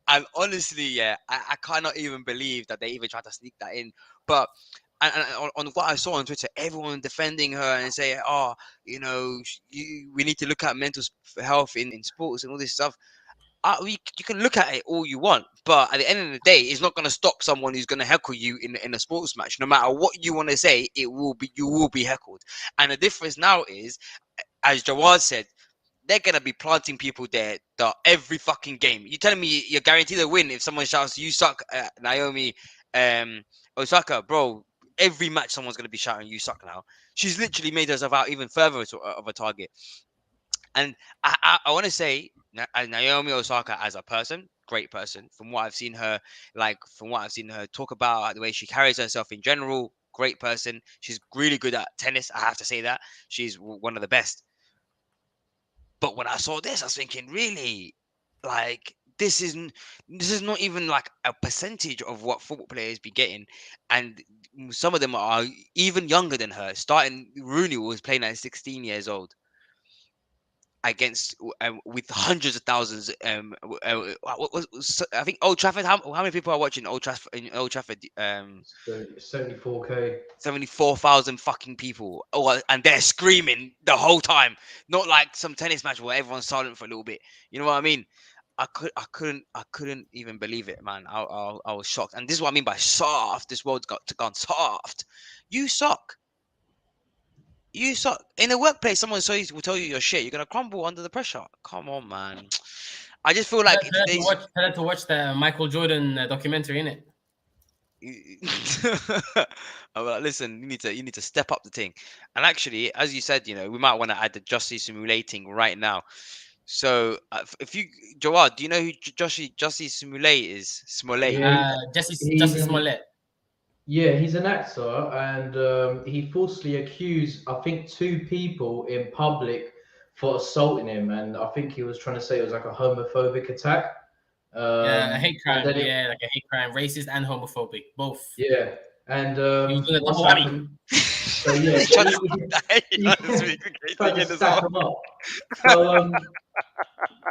[SPEAKER 1] And honestly, yeah, I cannot even believe that they even tried to sneak that in. But and on what I saw on Twitter, everyone defending her and say, "Oh, we need to look at mental health in sports and all this stuff." You can look at it all you want, but at the end of the day, it's not going to stop someone who's going to heckle you in a sports match. No matter what you want to say, you will be heckled. And the difference now is, as Jawad said, they're gonna be planting people there every fucking game. You telling me you're guaranteed a win if someone shouts "you suck" at Naomi, Osaka, bro? Every match someone's gonna be shouting "you suck" now. She's literally made herself out even further of a target. And I want to say Naomi Osaka as a person, great person. From what I've seen her, talk about, the way she carries herself in general, great person. She's really good at tennis. I have to say that she's one of the best. But when I saw this, I was thinking, really, like this is not even like a percentage of what football players be getting, and some of them are even younger than her. Starting Rooney was playing at 16 years old against with hundreds of thousands. I think Old Trafford. How many people are watching Old Trafford? In Old Trafford,
[SPEAKER 3] 74K.
[SPEAKER 1] 74,000 fucking people. Oh, and they're screaming the whole time. Not like some tennis match where everyone's silent for a little bit. You know what I mean? I couldn't even believe it, man. I was shocked. And this is what I mean by soft. This world's gone soft. You suck. You suck. In the workplace, someone will tell you your shit. You're gonna crumble under the pressure. Come on, man. I just feel like
[SPEAKER 2] Tell her to watch the Michael Jordan documentary, innit?
[SPEAKER 1] I'm like, listen, you need to step up the thing. And actually, as you said, we might want to add the Jussie simulating right now. So if you, Joad, do you know who Jussie Smollett is? Smollett.
[SPEAKER 3] Yeah,
[SPEAKER 2] Jussie
[SPEAKER 3] he's an
[SPEAKER 2] Smollett.
[SPEAKER 3] yeah, he's an actor, and he falsely accused, I think, two people in public for assaulting him, and I think he was trying to say it was like a homophobic attack.
[SPEAKER 2] Yeah, a hate
[SPEAKER 3] And
[SPEAKER 2] crime.
[SPEAKER 3] then
[SPEAKER 2] Yeah, like a hate crime, racist and homophobic, both.
[SPEAKER 3] yeah, and
[SPEAKER 2] He was doing a
[SPEAKER 3] what's
[SPEAKER 2] double whammy.
[SPEAKER 3] happened? So yeah,
[SPEAKER 1] He's
[SPEAKER 3] so
[SPEAKER 1] trying to this week,
[SPEAKER 3] tried to
[SPEAKER 1] again as
[SPEAKER 3] stack
[SPEAKER 1] well.
[SPEAKER 3] them up. So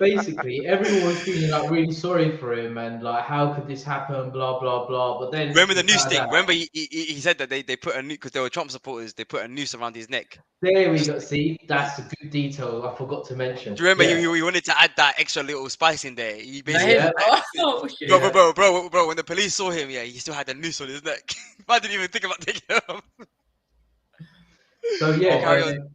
[SPEAKER 3] basically, everyone was feeling like really sorry for him, and like, how could this happen? Blah blah blah. But then
[SPEAKER 1] Remember the
[SPEAKER 3] he
[SPEAKER 1] noose
[SPEAKER 3] found
[SPEAKER 1] thing?
[SPEAKER 3] out.
[SPEAKER 1] Remember he said that they put a noose because they were Trump supporters. They put a noose around his neck.
[SPEAKER 3] There we
[SPEAKER 1] Just,
[SPEAKER 3] go. See, that's a good detail I forgot to mention.
[SPEAKER 1] do you remember
[SPEAKER 3] Yeah,
[SPEAKER 1] he wanted to add that extra little spice in there? He
[SPEAKER 2] That
[SPEAKER 1] basically,
[SPEAKER 2] is,
[SPEAKER 3] yeah,
[SPEAKER 2] oh shit.
[SPEAKER 1] bro. When the police saw him, yeah, he still had the noose on his neck. I didn't even think about taking it off.
[SPEAKER 3] So yeah,
[SPEAKER 1] Carry on.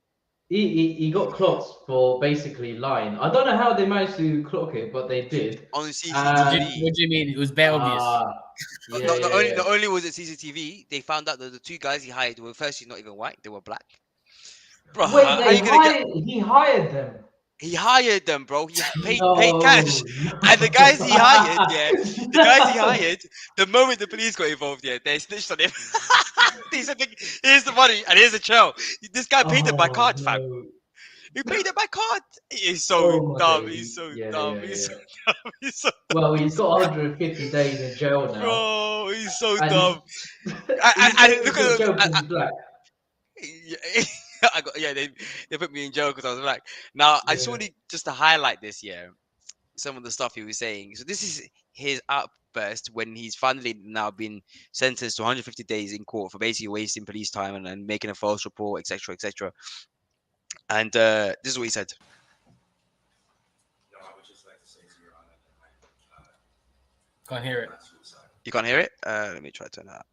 [SPEAKER 3] he got clocked for basically lying. I don't know how they managed to clock it, but they did.
[SPEAKER 1] On
[SPEAKER 2] What
[SPEAKER 1] CCTV.
[SPEAKER 2] do you mean? It was bare obvious.
[SPEAKER 3] Yeah,
[SPEAKER 1] Not only was it CCTV, they found out that the two guys he hired were firstly not even white; they were black. Bro,
[SPEAKER 3] Wait,
[SPEAKER 1] how you gonna get?
[SPEAKER 3] he hired them.
[SPEAKER 1] He hired them, bro. He paid
[SPEAKER 3] No,
[SPEAKER 1] cash,
[SPEAKER 3] no.
[SPEAKER 1] and the guys he hired, yeah, the guys he hired. The moment the police got involved, yeah, they snitched on him. He said, "Here's the money and here's the trail." This guy paid them by card, fam.
[SPEAKER 3] No.
[SPEAKER 1] He paid them by card. He's so
[SPEAKER 3] Oh my
[SPEAKER 1] dumb.
[SPEAKER 3] days.
[SPEAKER 1] He's so
[SPEAKER 3] Yeah,
[SPEAKER 1] dumb.
[SPEAKER 3] yeah,
[SPEAKER 1] He's
[SPEAKER 3] yeah.
[SPEAKER 1] so dumb. He's so
[SPEAKER 3] Well, he's got 150 days in jail now.
[SPEAKER 1] bro. He's so
[SPEAKER 3] And
[SPEAKER 1] dumb.
[SPEAKER 3] he
[SPEAKER 1] I look
[SPEAKER 3] got
[SPEAKER 1] at
[SPEAKER 3] jail
[SPEAKER 1] him.
[SPEAKER 3] because he's black.
[SPEAKER 1] They put me in jail because I was black. Now I just
[SPEAKER 3] Yeah.
[SPEAKER 1] wanted just to highlight this, yeah, some of the stuff he was saying. So this is his outburst when he's finally now been sentenced to 150 days in court for basically wasting police time and making a false report, etc., etc. And this is what he said.
[SPEAKER 5] I would just like to say to Your Honor that
[SPEAKER 2] Can't hear it.
[SPEAKER 5] I'm not suicidal.
[SPEAKER 1] You can't hear it? Let me try to turn that up.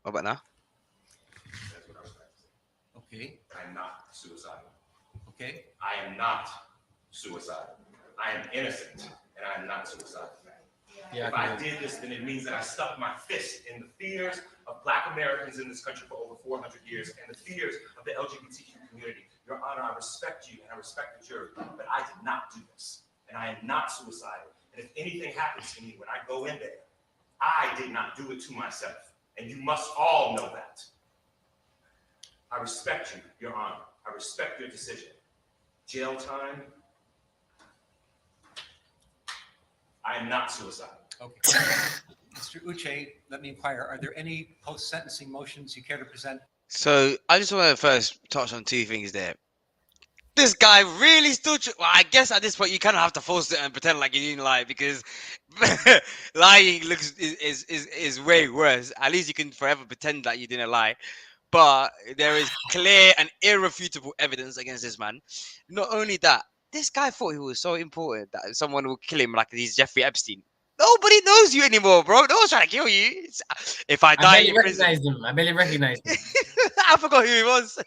[SPEAKER 1] What about now?
[SPEAKER 5] That's what I would like to say.
[SPEAKER 6] Okay,
[SPEAKER 5] I'm not suicidal.
[SPEAKER 6] okay.
[SPEAKER 5] I am not suicidal. I am innocent, and I am not suicidal.
[SPEAKER 2] Yeah,
[SPEAKER 5] If
[SPEAKER 2] I
[SPEAKER 5] I
[SPEAKER 2] can hear it.
[SPEAKER 5] did this, then it means that I stuck my fist in the fears of Black Americans in this country for over 400 years and the fears of the LGBTQ community. Your Honor, I respect you and I respect the jury, but I did not do this, and I am not suicidal. And if anything happens to me when I go in there, I did not do it to myself, and you must all know that. I respect you, Your Honor. I respect your decision. Jail time. I am not suicidal.
[SPEAKER 6] Okay. Mr. Uche, let me inquire, are there any post-sentencing motions you care to present?
[SPEAKER 1] So I just want to first touch on two things there. This guy really still. Well, I guess at this point you kind of have to force it and pretend like you didn't lie because lying is way worse. At least you can forever pretend that you didn't lie. But there is clear and irrefutable evidence against this man. Not only that, this guy thought he was so important that someone will kill him like he's Jeffrey Epstein. Nobody knows you anymore, bro. No one's trying to kill you. If I
[SPEAKER 2] I
[SPEAKER 1] die
[SPEAKER 2] barely
[SPEAKER 1] in prison,
[SPEAKER 2] recognized him. I barely recognized him.
[SPEAKER 1] I forgot who he was.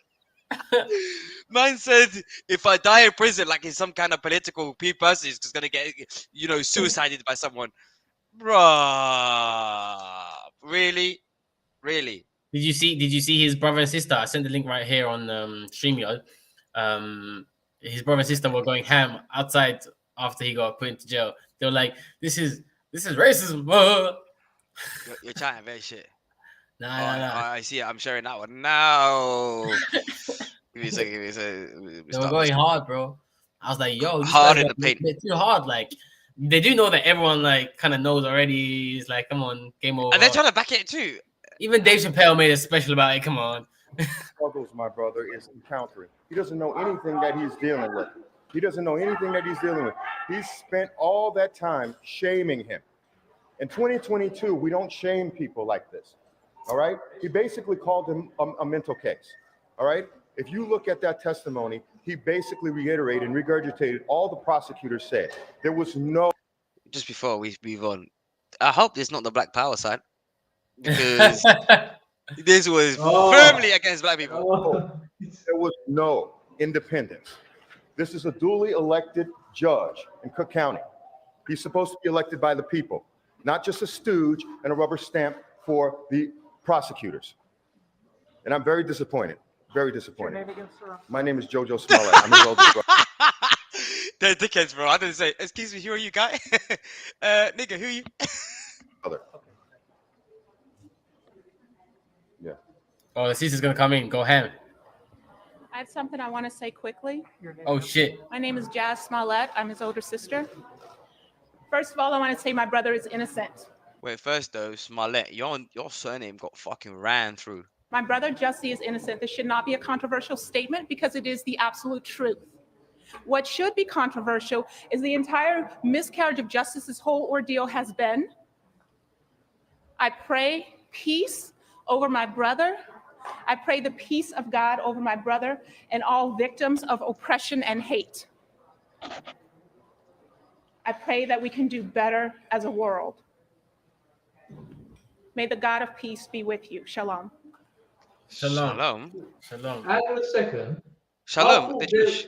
[SPEAKER 1] Man said, if I die in prison, like he's some kind of political person, he's just gonna get, suicided by someone. Bruh, really?
[SPEAKER 2] Did you see his brother and sister? I sent the link right here on StreamYard. His brother and sister were going ham outside after he got put into jail. They were like, "This is racism."
[SPEAKER 1] You're chatting very shit.
[SPEAKER 2] Nah.
[SPEAKER 1] I see it. I'm sharing that one now. Give me a second.
[SPEAKER 2] They were going hard, bro. I was like, "Yo, these
[SPEAKER 1] Hard
[SPEAKER 2] guys
[SPEAKER 1] in
[SPEAKER 2] are
[SPEAKER 1] the paint.
[SPEAKER 2] a bit too hard." Like, they do know that everyone like kind of knows already. It's like, come on, game over.
[SPEAKER 1] And they're trying to back it too.
[SPEAKER 2] Even Dave Chappelle made a special about it. Come on.
[SPEAKER 7] Struggles my brother is encountering. He doesn't know anything that he's dealing with. He doesn't know anything that he's dealing with. He's spent all that time shaming him. In 2022, we don't shame people like this. All right? He basically called him a mental case. All right? If you look at that testimony, he basically reiterated and regurgitated all the prosecutors said. There was no.
[SPEAKER 1] Just before we move on, I hope it's not the Black Power side because this was firmly against black people.
[SPEAKER 3] Oh.
[SPEAKER 7] There was no independence. This is a duly elected judge in Cook County. He's supposed to be elected by the people. not just a stooge and a rubber stamp for the prosecutors. And I'm very disappointed. Very disappointed. My name is Jojo Smollet. I'm his oldest brother.
[SPEAKER 1] They're dickheads, bro. I didn't say, excuse me, who are you, guy? Nigga, who are you?
[SPEAKER 7] Yeah.
[SPEAKER 2] Oh, the sister's gonna come in. Go ahead.
[SPEAKER 8] I have something I want to say quickly.
[SPEAKER 2] Oh shit.
[SPEAKER 8] My name is Jussie Smollet. I'm his older sister. First of all, I want to say my brother is innocent.
[SPEAKER 1] Wait, first though, Smollett, your surname got fucking ran through.
[SPEAKER 8] My brother Jussie is innocent. This should not be a controversial statement because it is the absolute truth. What should be controversial is the entire miscarriage of justice this whole ordeal has been. I pray peace over my brother. I pray the peace of God over my brother and all victims of oppression and hate. I pray that we can do better as a world. May the God of peace be with you. Shalom.
[SPEAKER 2] Shalom.
[SPEAKER 1] Shalom.
[SPEAKER 2] Shalom.
[SPEAKER 3] Hang on a second.
[SPEAKER 1] Shalom.
[SPEAKER 3] thought
[SPEAKER 1] The
[SPEAKER 3] there-
[SPEAKER 1] Jewish.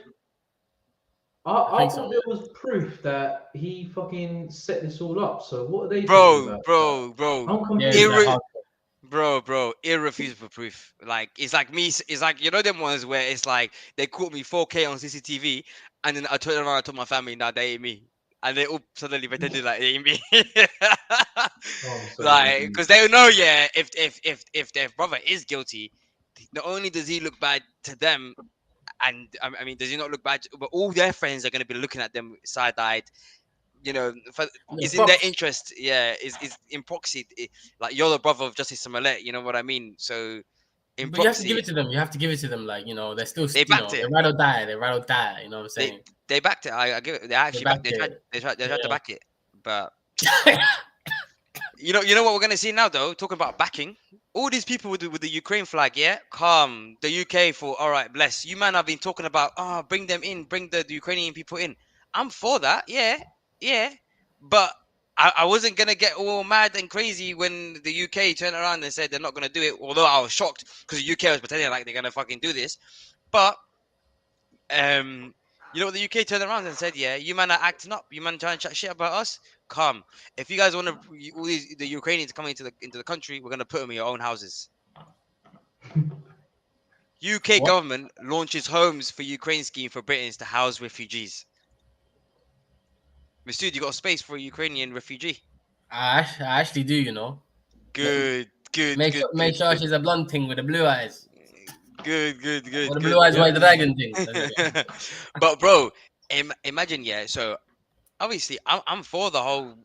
[SPEAKER 3] I
[SPEAKER 2] think
[SPEAKER 3] thought
[SPEAKER 2] so.
[SPEAKER 3] there was proof that he fucking set this all up. So what are they talking
[SPEAKER 1] Bro,
[SPEAKER 3] about?
[SPEAKER 1] bro.
[SPEAKER 3] I'm
[SPEAKER 2] Yeah,
[SPEAKER 3] confused.
[SPEAKER 2] it's
[SPEAKER 1] Irre-
[SPEAKER 2] hard.
[SPEAKER 1] Bro, irrefutable proof. Like it's like me. It's like you know them ones where it's like they caught me 4K on CCTV, and then I turned around and told my family, "Nah, they ain't me," and they all suddenly pretended like they ain't me.
[SPEAKER 3] Oh, I'm so
[SPEAKER 1] Like,
[SPEAKER 3] confused.
[SPEAKER 1] because they know, yeah, if their brother is guilty, not only does he look bad to them, and I mean, does he not look bad? But all their friends are gonna be looking at them side-eyed. You know, it's in their interest. Yeah, is in proxy. Like you're the brother of Jussie Smollett. You know what I mean? So in
[SPEAKER 2] But you have to give
[SPEAKER 1] proxy,
[SPEAKER 2] it to them. You have to give it to them. Like, they're still,
[SPEAKER 1] They backed it.
[SPEAKER 2] they ride or die. They ride or die. You know what I'm saying?
[SPEAKER 1] they backed it. I give it. They actually
[SPEAKER 2] backed
[SPEAKER 1] they tried.
[SPEAKER 2] it.
[SPEAKER 1] They tried to
[SPEAKER 2] Yeah.
[SPEAKER 1] back it, but you know what we're gonna see now though. Talking about backing, all these people with the Ukraine flag, yeah, come the UK for all right, bless you, man. I've been talking about bring them in, bring the Ukrainian people in. I'm for that, yeah, but I wasn't gonna get all mad and crazy when the UK turned around and said they're not gonna do it. Although I was shocked because the UK was pretending like they're gonna fucking do this, but you know what the UK turned around and said, yeah, you man are acting up, you man trying to chat shit about us. Come, if you guys want to, all the Ukrainians coming into the country, we're gonna put them in your own houses. UK
[SPEAKER 2] What?
[SPEAKER 1] government launches homes for Ukraine scheme for Britons to house refugees. Masood, you got a space for a Ukrainian refugee?
[SPEAKER 2] I actually do,
[SPEAKER 1] Good.
[SPEAKER 2] Make sure she's a blonde thing with the blue eyes.
[SPEAKER 1] Good.
[SPEAKER 2] Or the
[SPEAKER 1] good.
[SPEAKER 2] blue eyes white dragon thing.
[SPEAKER 1] But bro, imagine, yeah. So obviously, I'm for the whole.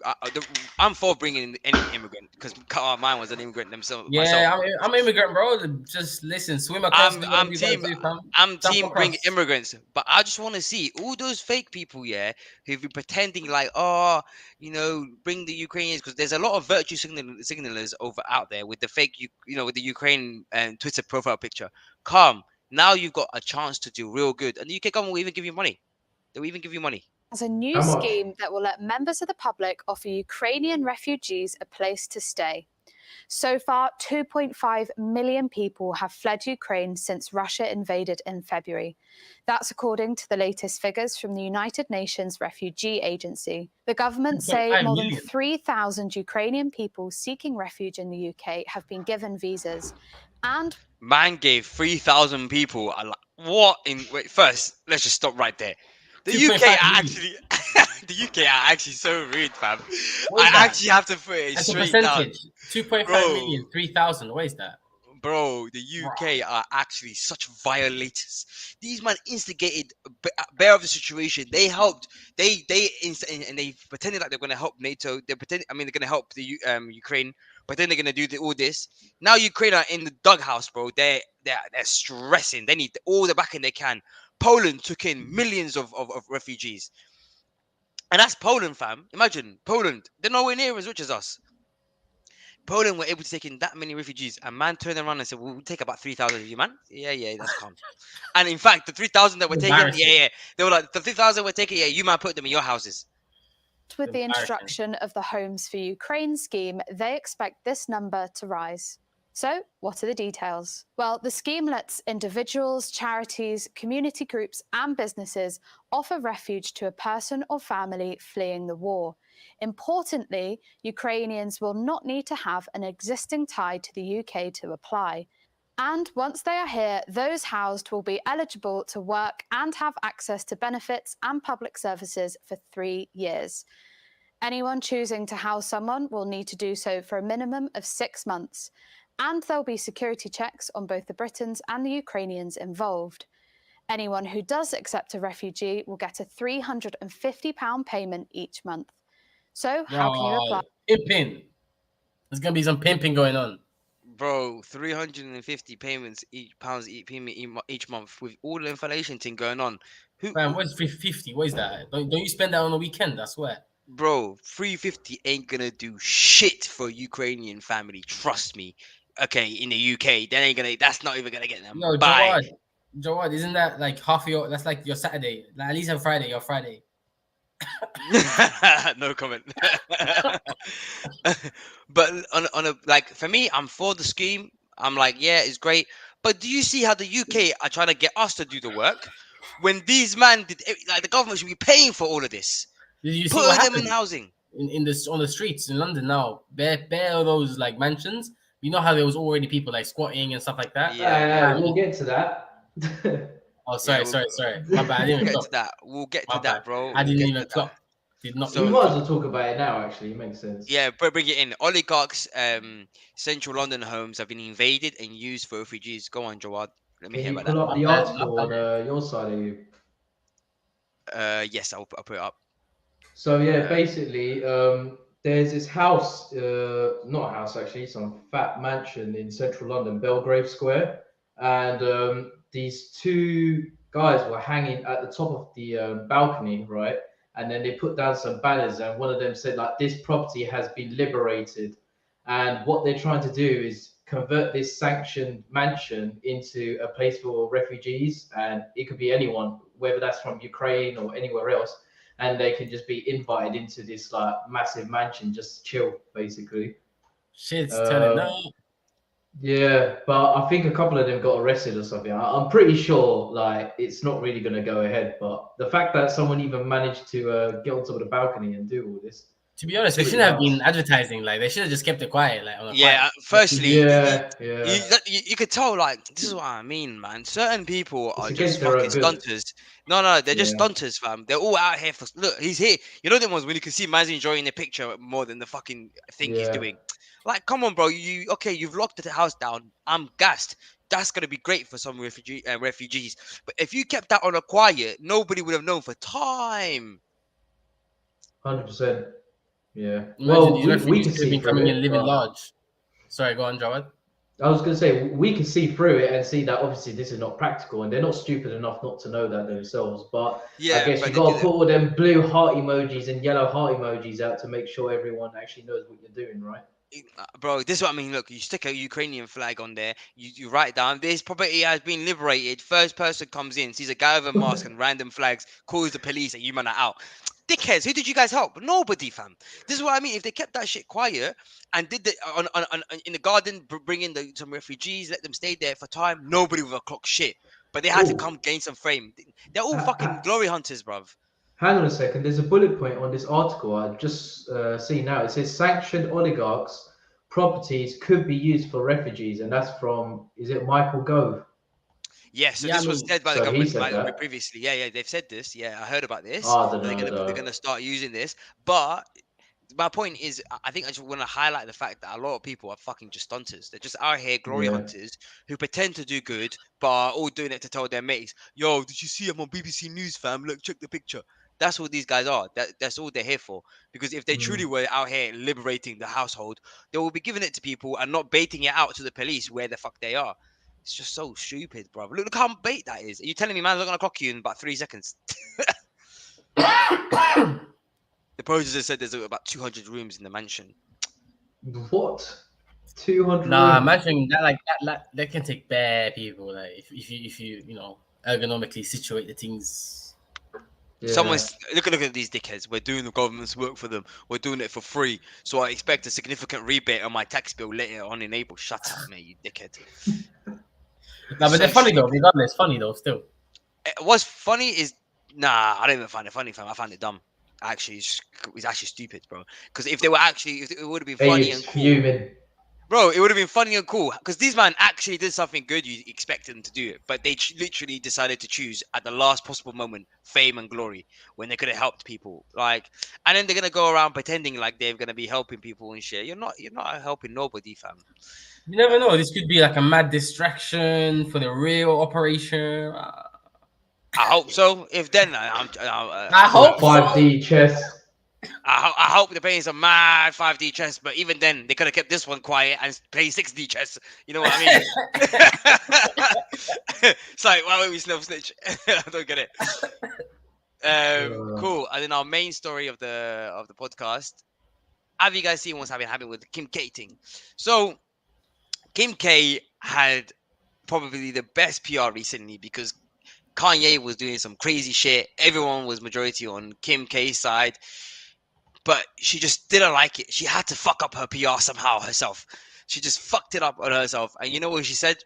[SPEAKER 1] I'm for bringing in any immigrant because mine was an immigrant myself.
[SPEAKER 2] Yeah, I'm an immigrant, bro. Just listen, swim across. do whatever you gotta do, fam.
[SPEAKER 1] I'm
[SPEAKER 2] Jump
[SPEAKER 1] team bring
[SPEAKER 2] across.
[SPEAKER 1] immigrants, but I just want to see all those fake people, yeah, who've been pretending like, bring the Ukrainians, because there's a lot of virtue signalers over out there with the fake, with the Ukraine Twitter profile picture. Come, now you've got a chance to do real good, and the UK government will even give you money. They will even give you money.
[SPEAKER 9] As a new
[SPEAKER 3] How much?
[SPEAKER 9] scheme that will let members of the public offer Ukrainian refugees a place to stay. So far, 2.5 million people have fled Ukraine since Russia invaded in February. That's according to the latest figures from the United Nations Refugee Agency. The government say
[SPEAKER 2] 2.5
[SPEAKER 9] more than
[SPEAKER 2] million.
[SPEAKER 9] 3,000 Ukrainian people seeking refuge in the UK have been given visas. And
[SPEAKER 1] Man gave 3,000 people. What in? Wait, first, let's just stop right there. The
[SPEAKER 2] 2.5
[SPEAKER 1] UK are
[SPEAKER 2] million.
[SPEAKER 1] actually, the UK are actually so rude, fam.
[SPEAKER 2] What
[SPEAKER 1] I
[SPEAKER 2] is that?
[SPEAKER 1] actually have to put it
[SPEAKER 2] That's a
[SPEAKER 1] straight down,
[SPEAKER 2] percentage. 2.5
[SPEAKER 1] Bro.
[SPEAKER 2] million, 3,000. What is that?
[SPEAKER 1] bro. The UK are actually such violators. These men instigated bear of the situation. They helped. And they pretended like they're going to help NATO. They're going to help the Ukraine. But then they're gonna do all this. Now Ukraine are in the doghouse, bro. They're stressing. They need all the backing they can. Poland took in millions of refugees. And that's Poland, fam. Imagine Poland. They're nowhere near as rich as us. Poland were able to take in that many refugees. And man turned around and said, we'll take about 3,000 of you, man. Yeah, that's calm. And in fact, the 3,000 that were taken, yeah. They were like, the 3,000 we're taking, yeah, you man put them in your houses.
[SPEAKER 9] with the introduction of the Homes for Ukraine scheme, they expect this number to rise. So, what are the details? Well, the scheme lets individuals, charities, community groups, and businesses offer refuge to a person or family fleeing the war. Importantly, Ukrainians will not need to have an existing tie to the UK to apply. And once they are here, those housed will be eligible to work and have access to benefits and public services for 3 years. Anyone choosing to house someone will need to do so for a minimum of 6 months, and there'll be security checks on both the Britons and the Ukrainians involved. Anyone who does accept a refugee will get a £350 payment each month. So, how can you apply?
[SPEAKER 2] Pimping. There's gonna be some pimping going on.
[SPEAKER 1] Bro, 350 payments pounds each month with all the inflation thing going on.
[SPEAKER 2] Man, what's 350? What is that? Don't you spend that on a weekend? I swear.
[SPEAKER 1] Bro, 350 ain't gonna do shit for a Ukrainian family. Trust me. Okay, in the UK, that's not even gonna get them
[SPEAKER 2] No,
[SPEAKER 1] by.
[SPEAKER 2] Jawad, isn't that like half your? That's like your Saturday. Like at least on Friday, your Friday.
[SPEAKER 1] No comment. But on a like for me, I'm for the scheme. I'm like, yeah, it's great. But do you see how the UK are trying to get us to do the work when these man did like the government should be paying for all of this?
[SPEAKER 2] Did you see
[SPEAKER 1] Put
[SPEAKER 2] what
[SPEAKER 1] them in
[SPEAKER 2] happened
[SPEAKER 1] housing.
[SPEAKER 2] in this on the streets in London now? Bare of those like mansions. You know how there was already people like squatting and stuff like that.
[SPEAKER 1] Yeah,
[SPEAKER 3] we'll get to that.
[SPEAKER 2] Oh, sorry. My bad. I didn't
[SPEAKER 1] get
[SPEAKER 2] clock.
[SPEAKER 1] to that. We'll get
[SPEAKER 2] My
[SPEAKER 1] to that,
[SPEAKER 2] bad.
[SPEAKER 1] bro.
[SPEAKER 2] I didn't
[SPEAKER 1] We'll
[SPEAKER 2] even clock. Did not.
[SPEAKER 3] We might as well talk about it now. Actually, it makes sense.
[SPEAKER 1] Yeah, but bring it in. Oligarchs, central London homes have been invaded and used for refugees. Go on, Jawad. Let me
[SPEAKER 3] Can
[SPEAKER 1] hear
[SPEAKER 3] you
[SPEAKER 1] about
[SPEAKER 3] pull
[SPEAKER 1] that.
[SPEAKER 3] up the article on your side of you?
[SPEAKER 1] Yes, I'll put it up.
[SPEAKER 3] So yeah, basically, there's this house, not a house actually, some fat mansion in central London, Belgrave Square, and these two guys were hanging at the top of the balcony, right? And then they put down some banners, and one of them said like, "This property has been liberated," and what they're trying to do is convert this sanctioned mansion into a place for refugees, and it could be anyone, whether that's from Ukraine or anywhere else, and they can just be invited into this like massive mansion, just chill, basically.
[SPEAKER 2] Shit's turning up.
[SPEAKER 3] Yeah, but I think a couple of them got arrested or something. I'm pretty sure like it's not really going to go ahead. But the fact that someone even managed to get on top of the balcony and do all this.
[SPEAKER 2] To be honest, they shouldn't have been advertising. Like they should have just kept it quiet. Like on a quiet.
[SPEAKER 1] Firstly,
[SPEAKER 3] you
[SPEAKER 1] could tell like this is what I mean, man. Certain people are just
[SPEAKER 3] against their own
[SPEAKER 1] fucking
[SPEAKER 3] good.
[SPEAKER 1] stunters. No, they're just stunters, fam. They're all out here for look. He's here. You know the ones when you can see man's enjoying the picture more than the fucking thing he's doing. Like, come on, bro. You've locked the house down. I'm gassed. That's gonna be great for some refugees. But if you kept that on a quiet, nobody would have known for time.
[SPEAKER 3] 100%. Yeah.
[SPEAKER 2] Imagine
[SPEAKER 3] well,
[SPEAKER 2] these
[SPEAKER 3] we
[SPEAKER 2] refugees
[SPEAKER 3] can
[SPEAKER 2] could have
[SPEAKER 3] see
[SPEAKER 2] been coming in living
[SPEAKER 3] but...
[SPEAKER 2] large. Sorry, go on, Jawad.
[SPEAKER 3] I was going to say, we can see through it and see that obviously this is not practical, and they're not stupid enough not to know that themselves. But I guess you got to put all them blue heart emojis and yellow heart emojis out to make sure everyone actually knows what you're doing, right?
[SPEAKER 1] Bro, this is what I mean. Look, you stick a Ukrainian flag on there. You write down this property has been liberated. First person comes in, sees a guy with a mask and random flags, calls the police, and you man are out. Dickheads, who did you guys help? Nobody, fam. This is what I mean. If they kept that shit quiet and did the on in the garden, bring in some refugees, let them stay there for time, nobody would have clocked shit. But they had to come gain some fame. They're all fucking glory hunters, bruv.
[SPEAKER 3] Hang on a second. There's a bullet point on this article I just see now. It says sanctioned oligarchs' properties could be used for refugees, and that's from, is it Michael Gove?
[SPEAKER 1] Yeah, so this was said by the government previously. Yeah, they've said this. Yeah, I heard about this. They're gonna start using this. But my point is, I think I just want to highlight the fact that a lot of people are fucking just stunters. They're just out here glory hunters who pretend to do good, but are all doing it to tell their mates, "Yo, did you see him on BBC News, fam? Look, check the picture." That's what these guys are. That's all they're here for. Because if they truly were out here liberating the household, they will be giving it to people and not baiting it out to the police where the fuck they are. It's just so stupid, bro. Look how bait that is. Are you telling me man's not gonna clock you in about 3 seconds? The protester said there's about 200 rooms in the mansion.
[SPEAKER 3] What? 200?
[SPEAKER 2] Nah, imagine that like that can take bare people. Like if you ergonomically situate the things.
[SPEAKER 1] Yeah. Someone's look at these dickheads. We're doing the government's work for them. We're doing it for free. So I expect a significant rebate on my tax bill later on in April. Shut up, mate, you dickhead.
[SPEAKER 2] No, but they're funny though. Regardless, funny though. Still,
[SPEAKER 1] what's funny is I don't even find it funny, fam. I find it dumb. actually is actually stupid, bro. Because if they were actually, if it would have been
[SPEAKER 3] Hey,
[SPEAKER 1] funny
[SPEAKER 3] it's
[SPEAKER 1] and cool,
[SPEAKER 3] fuming.
[SPEAKER 1] bro, it would have been funny and cool. Because these man actually did something good. You expect them to do it, but they literally decided to choose at the last possible moment fame and glory when they could have helped people. Like, and then they're gonna go around pretending like they're gonna be helping people and shit. You're not helping nobody, fam.
[SPEAKER 2] You never know. This could be like a mad distraction for the real operation.
[SPEAKER 1] I hope so. If then,
[SPEAKER 2] I
[SPEAKER 3] Some
[SPEAKER 2] hope so.
[SPEAKER 3] 5D chess.
[SPEAKER 1] I hope they're playing some mad 5D chess, but even then, they could have kept this one quiet and play 6D chess. You know what I mean? It's like, why would we snitch? I don't get it. Cool. And then our main story of the podcast. Have you guys seen what's happening with the Kim K thing? So, Kim K had probably the best PR recently because Kanye was doing some crazy shit. Everyone was majority on Kim K's side, but she just didn't like it. She had to fuck up her PR somehow herself. She just fucked it up on herself. And you know what she said?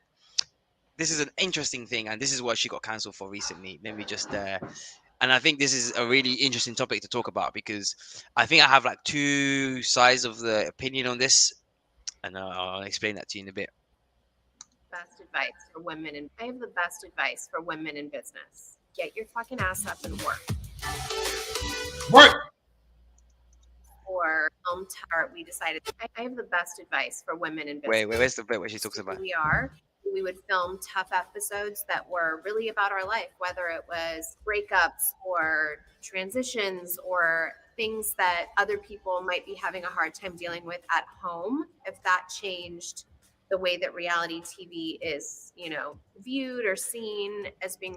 [SPEAKER 1] This is an interesting thing, and this is what she got cancelled for recently. Let me just and I think this is a really interesting topic to talk about because I think I have like two sides of the opinion on this, and I'll explain that to you in a bit.
[SPEAKER 10] Best advice for women, and I have the best advice for women in business. Get your fucking ass up and work.
[SPEAKER 2] Work.
[SPEAKER 10] Or we decided I have the best advice for women in business.
[SPEAKER 1] Wait, where's the bit where she talks about?
[SPEAKER 10] We would film tough episodes that were really about our life, whether it was breakups or transitions or things that other people might be having a hard time dealing with at home. If that changed the way that reality TV is, viewed or seen as being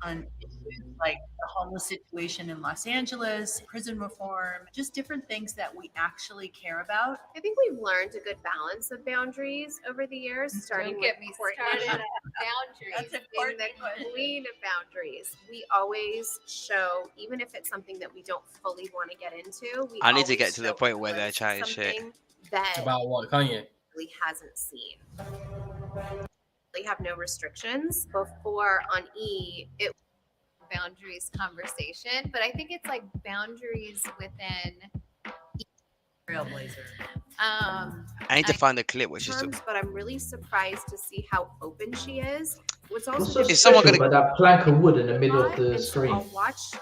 [SPEAKER 11] on issues like the homeless situation in Los Angeles, prison reform, just different things that we actually care about.
[SPEAKER 10] I think we've learned a good balance of boundaries over the years, starting with Courtney. Boundaries.
[SPEAKER 11] That's important.
[SPEAKER 10] The queen of boundaries. We always show, even if it's something that we don't fully want to get into,
[SPEAKER 1] I need to get to the point where they're chatting shit.
[SPEAKER 10] That
[SPEAKER 2] about what, Kanye?
[SPEAKER 10] Really hasn't seen. They have no restrictions. Before on E, it boundaries conversation, but I think it's like boundaries within
[SPEAKER 11] Trailblazer.
[SPEAKER 1] I need to find the clip where she's talking.
[SPEAKER 10] But I'm really surprised to see how open she is.
[SPEAKER 3] What's so special about that plank of wood in the middle of the screen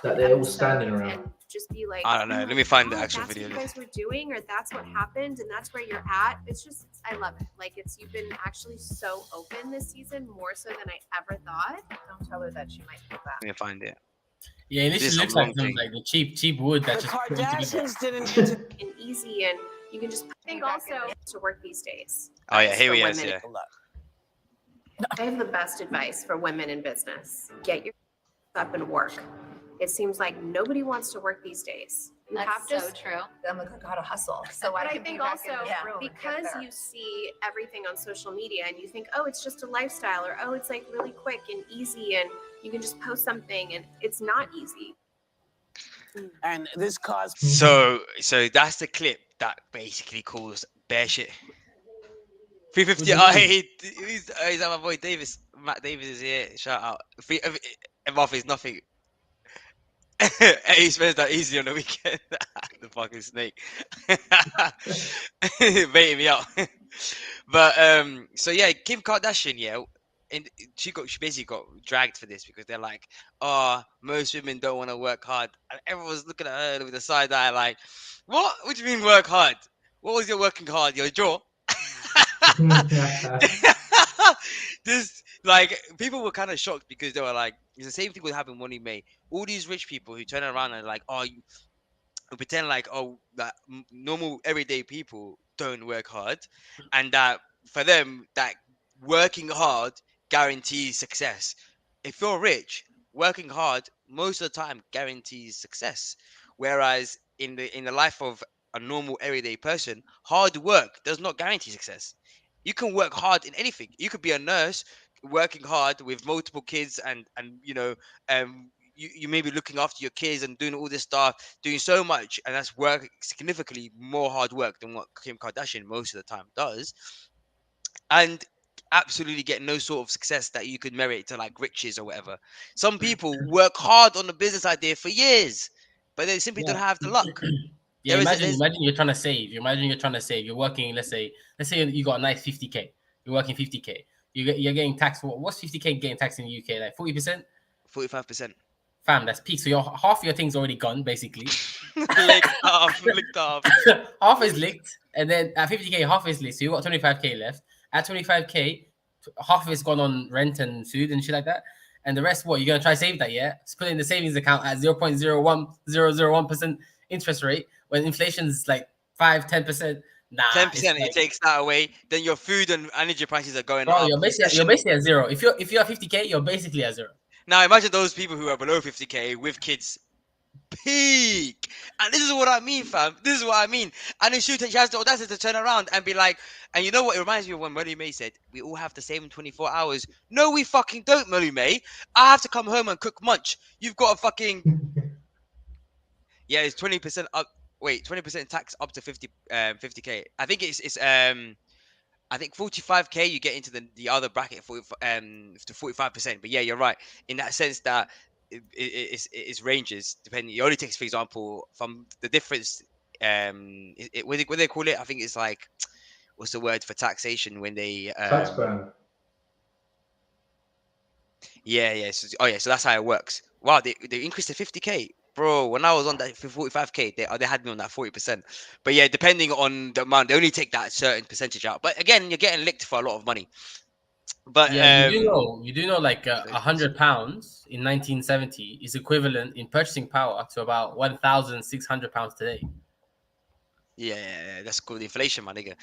[SPEAKER 3] that they're all standing around?
[SPEAKER 10] Just be like,
[SPEAKER 1] I don't know. Let me find the actual
[SPEAKER 10] that's
[SPEAKER 1] video.
[SPEAKER 10] What you guys were doing, or that's what happened, and that's where you're at. It's just, I love it. Like you've been actually so open this season, more so than I ever thought. Don't tell her that she might do that.
[SPEAKER 1] Let me find it.
[SPEAKER 2] Yeah, this looks like the cheap wood that
[SPEAKER 10] The
[SPEAKER 2] just
[SPEAKER 10] Kardashians didn't get to and easy, and you can just think also to work these days.
[SPEAKER 1] Oh yeah, here he is. Yeah.
[SPEAKER 10] I have the best advice for women in business. Get your up and work. It seems like nobody wants to work these days.
[SPEAKER 9] That's so true.
[SPEAKER 11] I'm like, I gotta hustle. So
[SPEAKER 10] But
[SPEAKER 11] I
[SPEAKER 10] I
[SPEAKER 11] can
[SPEAKER 10] think
[SPEAKER 11] be back in
[SPEAKER 10] also
[SPEAKER 11] the room and get
[SPEAKER 10] because
[SPEAKER 11] there.
[SPEAKER 10] you see everything on social media and you think, oh, it's just a lifestyle, or oh, it's like really quick and easy and you can just post something, and it's not easy.
[SPEAKER 12] And this caused
[SPEAKER 1] So that's the clip that basically calls bear shit. 350. Oh, hey, he's my boy Davis. Matt Davis is here. Shout out. Off is nothing. He spends that easy on the weekend. The fucking snake. Baiting me out. But so yeah, Kim Kardashian, yeah, and she basically got dragged for this because they're like, oh, most women don't want to work hard, and everyone's looking at her with a side eye like, what do you mean work hard? What was your working hard? Your jaw? This, like, people were kind of shocked because they were like, it's the same thing would happen when he made all these rich people who turn around and like, oh, who pretend like, oh, that normal everyday people don't work hard, and that for them that working hard guarantees success. If you're rich, working hard most of the time guarantees success, whereas in the life of a normal everyday person, hard work does not guarantee success. You can work hard in anything. You could be a nurse working hard with multiple kids and you may be looking after your kids and doing all this stuff, doing so much, and that's work significantly more hard work than what Kim Kardashian most of the time does, and absolutely get no sort of success that you could merit to like riches or whatever. Some people work hard on a business idea for years but they simply
[SPEAKER 2] Yeah.
[SPEAKER 1] don't have the luck.
[SPEAKER 2] Yeah,
[SPEAKER 1] There is
[SPEAKER 2] imagine you're trying to save. Imagine you're trying to save. You're working, let's say you got a nice 50K. You're working 50K. You're getting taxed. What's 50K getting taxed in the UK? Like 40%?
[SPEAKER 1] 45%.
[SPEAKER 2] Fam, that's peak. So half your thing's already gone, basically.
[SPEAKER 1] licked off.
[SPEAKER 2] Half is licked, and then at 50K, half is licked. So you got 25K left. At 25K, half of it's gone on rent and food and shit like that. And the rest, what? You're gonna try to save that, yeah? Just put it in the savings account at 0.01001% interest rate when inflation's like 5-10%. Nah,
[SPEAKER 1] 10%.
[SPEAKER 2] like,
[SPEAKER 1] It takes that away. Then your food and energy prices are going
[SPEAKER 2] bro,
[SPEAKER 1] up.
[SPEAKER 2] you're basically at zero. If you're 50K, you're basically at zero.
[SPEAKER 1] Now imagine those people who are below 50K with kids. Peak. And this is what I mean, fam. This is what I mean. And then she has the audacity to turn around and be like, and you know what? It reminds me of when Molly May said, we all have the same 24 hours. No, we fucking don't, Molly May. I have to come home and cook munch. You've got a fucking... Yeah, it's 20% up. Wait, 20% tax up to 50K. I think I think 45K you get into the other bracket to 45%. But yeah, you're right in that sense that it's ranges depending. It only takes, for example, from the difference. What do they call it? I think it's like, what's the word for taxation when they
[SPEAKER 3] Tax band.
[SPEAKER 1] Yeah. So that's how it works. Wow, they increased to 50K. Bro, when I was on that for 45K, they had me on that 40%. But yeah, depending on the amount, they only take that certain percentage out. But again, you're getting licked for a lot of money. But
[SPEAKER 2] yeah, you do know, like £100 in 1970 is equivalent in purchasing power to about £1,600 today.
[SPEAKER 1] Yeah, that's called inflation, my nigga.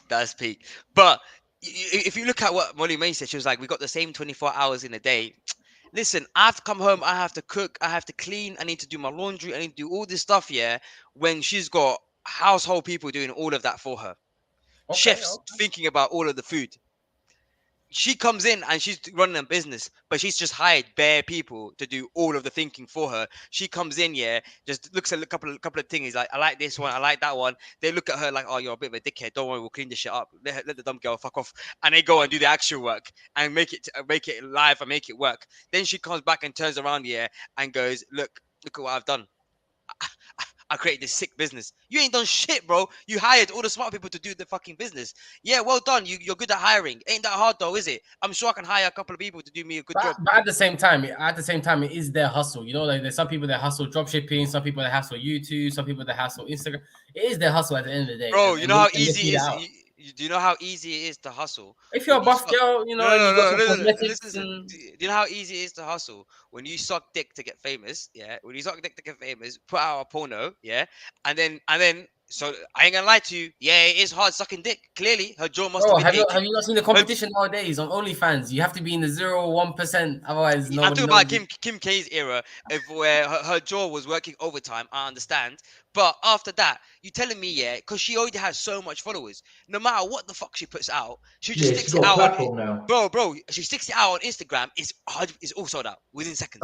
[SPEAKER 1] That's peak. But if you look at what Molly May said, she was like, we got the same 24 hours in a day. Listen, I have to come home, I have to cook, I have to clean, I need to do my laundry, I need to do all this stuff, yeah, when she's got household people doing all of that for her. Chefs thinking about all of the food. She comes in and she's running a business, but she's just hired bare people to do all of the thinking for her. She comes in, yeah, just looks at a couple of things, like, I like this one, I like that one. They look at her like, oh, you're a bit of a dickhead. Don't worry, we'll clean this shit up. Let the dumb girl fuck off. And they go and do the actual work and make it live and make it work. Then she comes back and turns around, yeah, and goes, look at what I've done. I created this sick business. You ain't done shit, bro. You hired all the smart people to do the fucking business. Yeah, well done. You're good at hiring. Ain't that hard though, is it? I'm sure I can hire a couple of people to do me a good job.
[SPEAKER 2] But at the same time, it is their hustle. You know, like there's some people that hustle drop shipping, some people that hustle YouTube, some people that hustle Instagram. It is their hustle at the end of the day.
[SPEAKER 1] Bro, you know how easy it is. Do you know how easy it is to hustle?
[SPEAKER 2] If you're a buff girl, you know,
[SPEAKER 1] listen. Do you know how easy it is to hustle when you suck dick to get famous? Yeah, when you suck dick to get famous, put out a porno, yeah, and then. So I ain't gonna lie to you. Yeah, it is hard sucking dick. Clearly, her jaw must have been.
[SPEAKER 2] Have you not seen the competition nowadays on OnlyFans? You have to be in the 0.1%, otherwise no.
[SPEAKER 1] I'm talking about Kim K's era, where her jaw was working overtime. I understand, but after that, you telling me, yeah, because she already has so much followers. No matter what the fuck she puts out, she just sticks it out on. Bro, she sticks it out on Instagram. It's all sold out within seconds.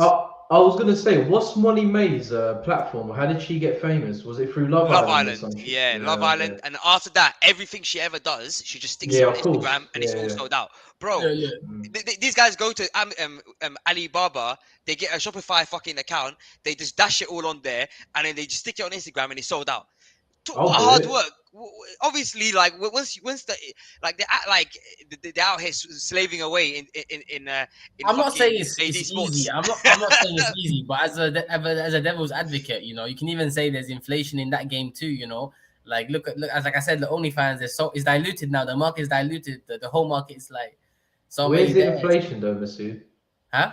[SPEAKER 3] I was gonna say, what's Molly May's platform? How did she get famous? Was it through Love Island? Or something?
[SPEAKER 1] Yeah, Love Island. And after that, everything she ever does, she just sticks it on Instagram, and it's all sold out. Bro, these guys go to Alibaba, they get a Shopify fucking account, they just dash it all on there, and then they just stick it on Instagram, and it's sold out. Hard work. Obviously, like once the like they're out here slaving away in
[SPEAKER 2] I'm not saying it's easy. I'm not saying it's easy, but as a devil's advocate, you know, you can even say there's inflation in that game too. You know, like look as like I said, the OnlyFans is diluted now. The market is diluted. The whole market is like so.
[SPEAKER 3] Where's the inflation though, Masood?
[SPEAKER 2] Huh?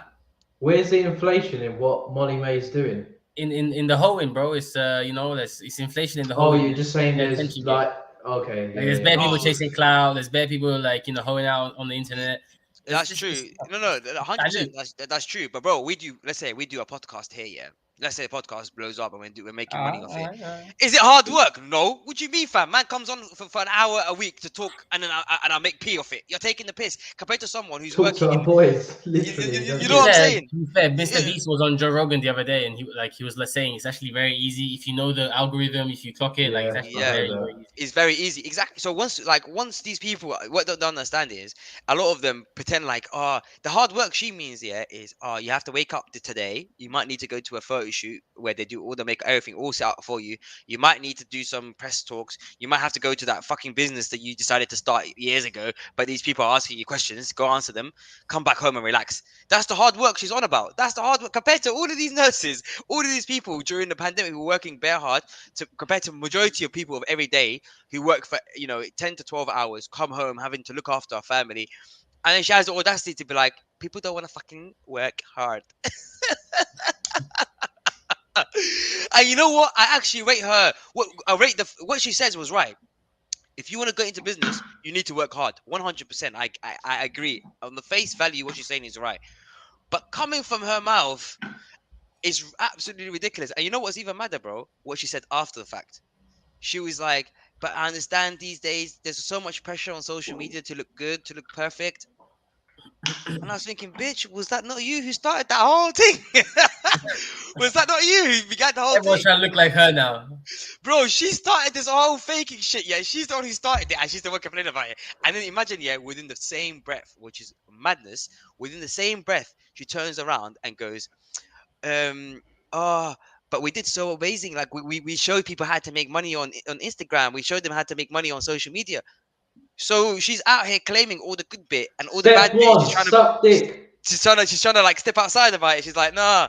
[SPEAKER 3] Where's the inflation in what Molly May is doing?
[SPEAKER 2] In the hoeing, bro. It's you know, it's inflation in the whole.
[SPEAKER 3] Oh, you're just saying there's like okay.
[SPEAKER 2] Like, there's bad people chasing clout. There's bad people like, you know, hoeing out on the internet.
[SPEAKER 1] That's true. No, 100%. That's true. But bro, let's say we do a podcast here, yeah. Let's say a podcast blows up and we're making money off it. Is it hard work? No. What do you mean, fam? Man comes on for an hour a week to talk, and then I make pee off it. You're taking the piss compared to someone who's working.
[SPEAKER 3] To our boys, literally.
[SPEAKER 1] You know what I'm saying?
[SPEAKER 2] To be fair, Mr. Beast was on Joe Rogan the other day, and he was saying it's actually very easy if you know the algorithm, if you clock it. Like it's actually very easy.
[SPEAKER 1] It's very easy. Exactly. So once these people, what they don't understand is a lot of them pretend like, the hard work she means, is you have to wake up today. You might need to go to a photo shoot where they do all the makeup, everything all set up for you. You might need to do some press talks. You might have to go to that fucking business that you decided to start years ago, but these people are asking you questions. Go answer them. Come back home and relax. That's the hard work she's on about. That's the hard work compared to all of these nurses, all of these people during the pandemic who were working bare hard, compared to majority of people of every day who work for 10 to 12 hours, come home having to look after our family. And then she has the audacity to be like, people don't want to fucking work hard. And you know what? I actually rate her. What she says was right. If you want to go into business, you need to work hard. 100%. I agree. On the face value, what she's saying is right. But coming from her mouth is absolutely ridiculous. And you know what's even madder, bro? What she said after the fact. She was like, but I understand these days there's so much pressure on social media to look good, to look perfect. And I was thinking, bitch, was that not you who started that whole thing? Was that not you who began the whole
[SPEAKER 2] Everyone's
[SPEAKER 1] thing?
[SPEAKER 2] trying to look like her now.
[SPEAKER 1] Bro, she started this whole faking shit. Yeah, she's the one who started it, and she's the one complaining about it. And then imagine, yeah, within the same breath, which is madness, within the same breath, she turns around and goes, but we did so amazing. Like we showed people how to make money on Instagram. We showed them how to make money on social media. So she's out here claiming all the good bit and all the bad
[SPEAKER 3] Step
[SPEAKER 1] bit.
[SPEAKER 3] one, suck dick.
[SPEAKER 1] She's trying to like step outside about it. She's like, nah,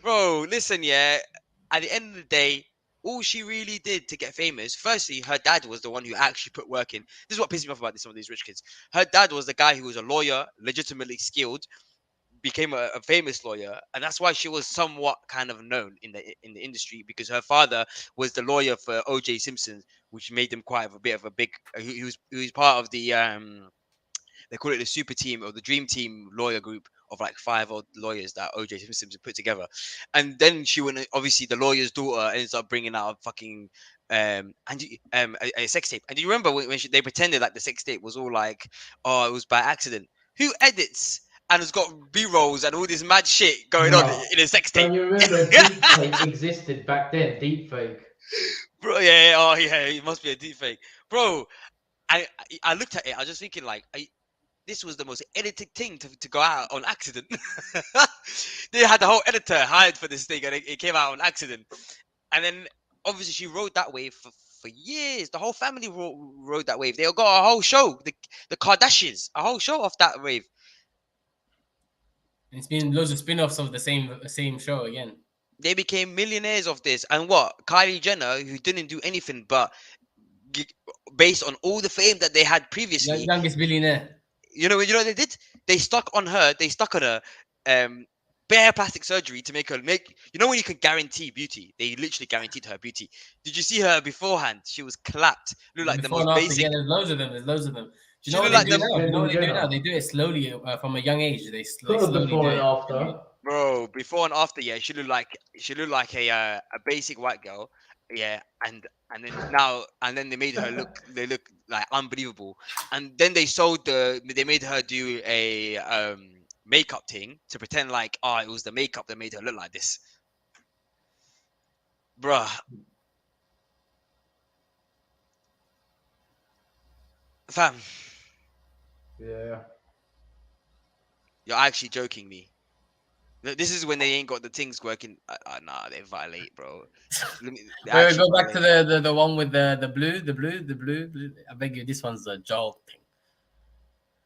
[SPEAKER 1] bro, listen, yeah. At the end of the day, all she really did to get famous, firstly, her dad was the one who actually put work in. This is what pisses me off about some of these rich kids. Her dad was the guy who was a lawyer, legitimately skilled, became a famous lawyer, and that's why she was somewhat kind of known in the industry, because her father was the lawyer for O.J. Simpson, which made him quite a bit of a big. He was part of the they call it the super team or the dream team lawyer group of like 5 odd lawyers that O.J. Simpson put together. And then she went, obviously the lawyer's daughter ends up bringing out a fucking a sex tape. And do you remember when they pretended like the sex tape was all like, oh, it was by accident? Who edits and has got B-rolls and all this mad shit going on in a sex tape?
[SPEAKER 3] Don't you remember deepfake existed back then? Deepfake.
[SPEAKER 1] Bro, yeah, it must be a deepfake. Bro, I looked at it, I was just thinking like, this was the most edited thing to go out on accident. They had the whole editor hired for this thing and it came out on accident. And then obviously she rode that wave for years. The whole family rode that wave. They all got a whole show, the Kardashians, a whole show off that wave.
[SPEAKER 2] It's been loads of spin-offs of the same show again.
[SPEAKER 1] They became millionaires of this. And what? Kylie Jenner, who didn't do anything but based on all the fame that they had previously.
[SPEAKER 2] Youngest billionaire.
[SPEAKER 1] You know what they did? They stuck on her bare plastic surgery to make her you know when you can guarantee beauty? They literally guaranteed her beauty. Did you see her beforehand? She was clapped. Looked like
[SPEAKER 2] Before
[SPEAKER 1] the most
[SPEAKER 2] and after,
[SPEAKER 1] basic.
[SPEAKER 2] yeah, there's loads of them. Do you know
[SPEAKER 1] She
[SPEAKER 2] what
[SPEAKER 1] looked
[SPEAKER 2] they
[SPEAKER 1] like
[SPEAKER 2] do now?
[SPEAKER 1] the-
[SPEAKER 2] You know what they do now? They do it slowly from a young age. They slowly
[SPEAKER 3] Before
[SPEAKER 2] do
[SPEAKER 3] and
[SPEAKER 2] it.
[SPEAKER 3] after.
[SPEAKER 1] Bro, before and after, yeah, she looked like a basic white girl, yeah, and then they made her look like unbelievable, and then they made her do a makeup thing to pretend like it was the makeup that made her look like this, bruh. Fam,
[SPEAKER 3] Yeah.
[SPEAKER 1] you're actually joking me. This is when they ain't got the things working. Nah, they violate, bro.
[SPEAKER 2] Wait, go back to the one with the blue. I beg you, this one's a joke thing.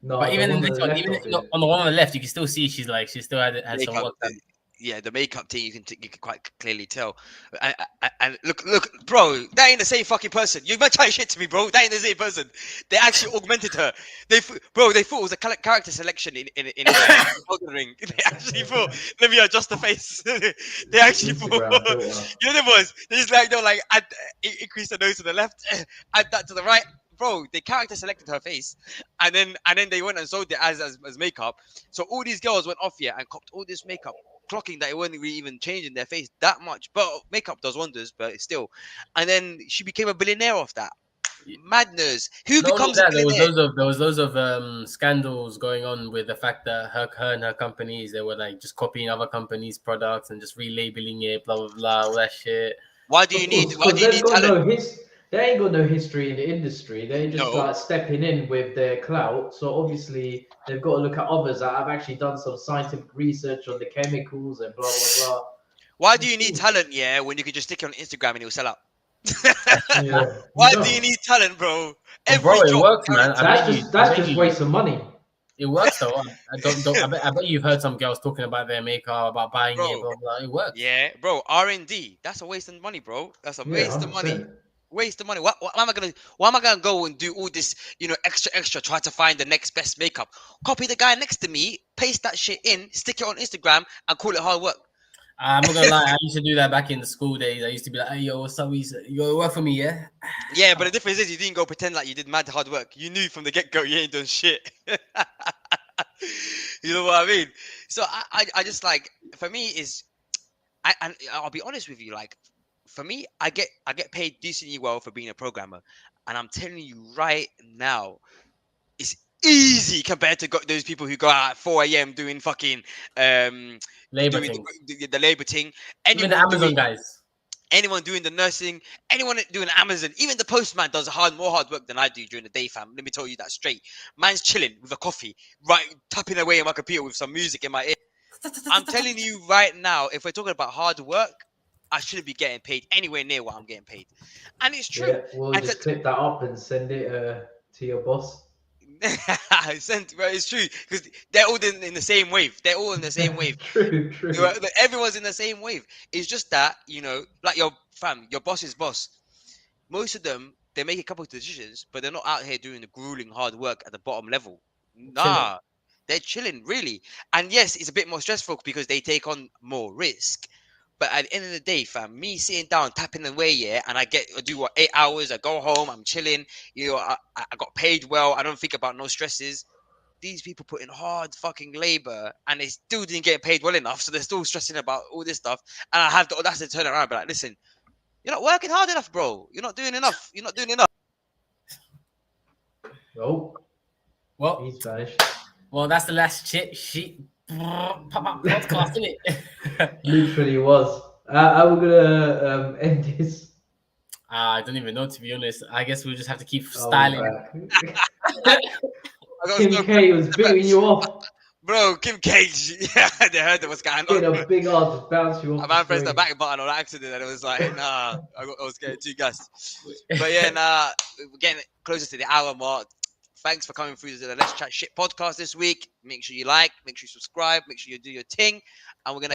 [SPEAKER 3] No,
[SPEAKER 2] But even in this one,
[SPEAKER 3] even
[SPEAKER 2] on the one on the left, you can still see she still had some
[SPEAKER 1] Makeup,
[SPEAKER 2] work done.
[SPEAKER 1] yeah, the makeup thing you can quite clearly tell. And look, bro, that ain't the same fucking person. You might try shit to me, bro. That ain't the same person. They actually augmented her. They thought it was a character selection in Elden Ring. They actually thought, let me adjust the face. They actually thought, you know what it was? They just add, increase the nose to the left, add that to the right. Bro, they character selected her face, and then they went and sold it as makeup. So all these girls went off here and copped all this makeup, clocking that it wasn't really even changing their face that much. But makeup does wonders, but still. And then she became a billionaire off that. Madness. Who
[SPEAKER 2] Not only
[SPEAKER 1] becomes
[SPEAKER 2] that,
[SPEAKER 1] a billionaire?
[SPEAKER 2] there was loads of scandals going on with the fact that her and her companies, they were like just copying other companies' products and just relabeling it, blah blah blah, all that shit.
[SPEAKER 1] Why do you need talent?
[SPEAKER 3] They ain't got no history in the industry. They're just
[SPEAKER 1] No.
[SPEAKER 3] like stepping in with their clout. So obviously they've got to look at others that have actually done some scientific research on the chemicals and blah blah blah.
[SPEAKER 1] Why do you need talent, yeah, when you can just stick it on Instagram and it will sell out?
[SPEAKER 3] Yeah.
[SPEAKER 1] Why
[SPEAKER 3] You
[SPEAKER 1] do you
[SPEAKER 3] don't.
[SPEAKER 1] need talent, bro?
[SPEAKER 2] But bro,
[SPEAKER 1] Every
[SPEAKER 2] it
[SPEAKER 1] job
[SPEAKER 2] works, man.
[SPEAKER 1] talent.
[SPEAKER 2] I bet you. I
[SPEAKER 3] That's
[SPEAKER 2] bet
[SPEAKER 3] just
[SPEAKER 2] you.
[SPEAKER 3] waste of money.
[SPEAKER 2] It works though. I don't. I bet you've heard some girls talking about their makeup, about buying it,
[SPEAKER 1] Bro.
[SPEAKER 2] blah blah. It works.
[SPEAKER 1] Yeah, bro. R&D. That's a waste of money, bro. That's a
[SPEAKER 3] Yeah,
[SPEAKER 1] waste of money.
[SPEAKER 3] 100%.
[SPEAKER 1] Waste of money. What am I gonna? Why am I gonna go and do all this? Extra. Try to find the next best makeup. Copy the guy next to me. Paste that shit in. Stick it on Instagram and call it hard work.
[SPEAKER 2] I'm not gonna lie. I used to do that back in the school days. I used to be like, "Hey, yo, what's up? You gonna work for me, yeah?"
[SPEAKER 1] Yeah, but the difference is you didn't go pretend like you did mad hard work. You knew from the get go you ain't done shit. You know what I mean? So I just like, for me is and I'll be honest with you, like for me, I get paid decently well for being a programmer, and I'm telling you right now, it's easy compared to those people who go out at 4 a.m. doing fucking
[SPEAKER 2] Labor
[SPEAKER 1] doing
[SPEAKER 2] things.
[SPEAKER 1] the labor thing.
[SPEAKER 2] Even the Amazon guys.
[SPEAKER 1] Anyone doing the nursing, anyone doing Amazon, even the postman does more hard work than I do during the day, fam. Let me tell you that straight. Man's chilling with a coffee, right, tapping away on my computer with some music in my ear. I'm telling you right now, if we're talking about hard work, I shouldn't be getting paid anywhere near what I'm getting paid. And it's true.
[SPEAKER 3] Yeah, we'll
[SPEAKER 1] And
[SPEAKER 3] just clip that up and send it to your boss.
[SPEAKER 1] it's true, because they're all in the same wave. They're all in the same wave.
[SPEAKER 3] True.
[SPEAKER 1] Everyone's in the same wave. It's just that, like your boss's boss. Most of them, they make a couple of decisions, but they're not out here doing the grueling hard work at the bottom level. Nah, they're chilling, really. And yes, it's a bit more stressful because they take on more risk. But at the end of the day, fam, me sitting down, tapping away, yeah, and I do what, 8 hours, I go home, I'm chilling, I got paid well, I don't think about no stresses. These people put in hard fucking labor and they still didn't get paid well enough, so they're still stressing about all this stuff. And I have the audacity to turn around and be like, listen, you're not working hard enough, bro. You're not doing enough. You're not doing enough.
[SPEAKER 3] Oh,
[SPEAKER 2] well,
[SPEAKER 3] he's vanished.
[SPEAKER 2] Well, that's the last shit podcast, isn't it?
[SPEAKER 3] Literally was. How we gonna end this?
[SPEAKER 2] I don't even know, to be honest. I guess we'll just have to keep styling.
[SPEAKER 3] Kim K was beating you off.
[SPEAKER 1] Bro, Kim K, yeah, they heard what's going on.
[SPEAKER 3] Getting a big ass bounce you off.
[SPEAKER 1] A man pressed the back button on accident and it was like, nah, I was getting too gassed. But yeah, nah, we're getting closer to the hour mark. Thanks for coming through to the Let's Chat Shit podcast this week. Make sure you like, make sure you subscribe, make sure you do your thing. And we're going to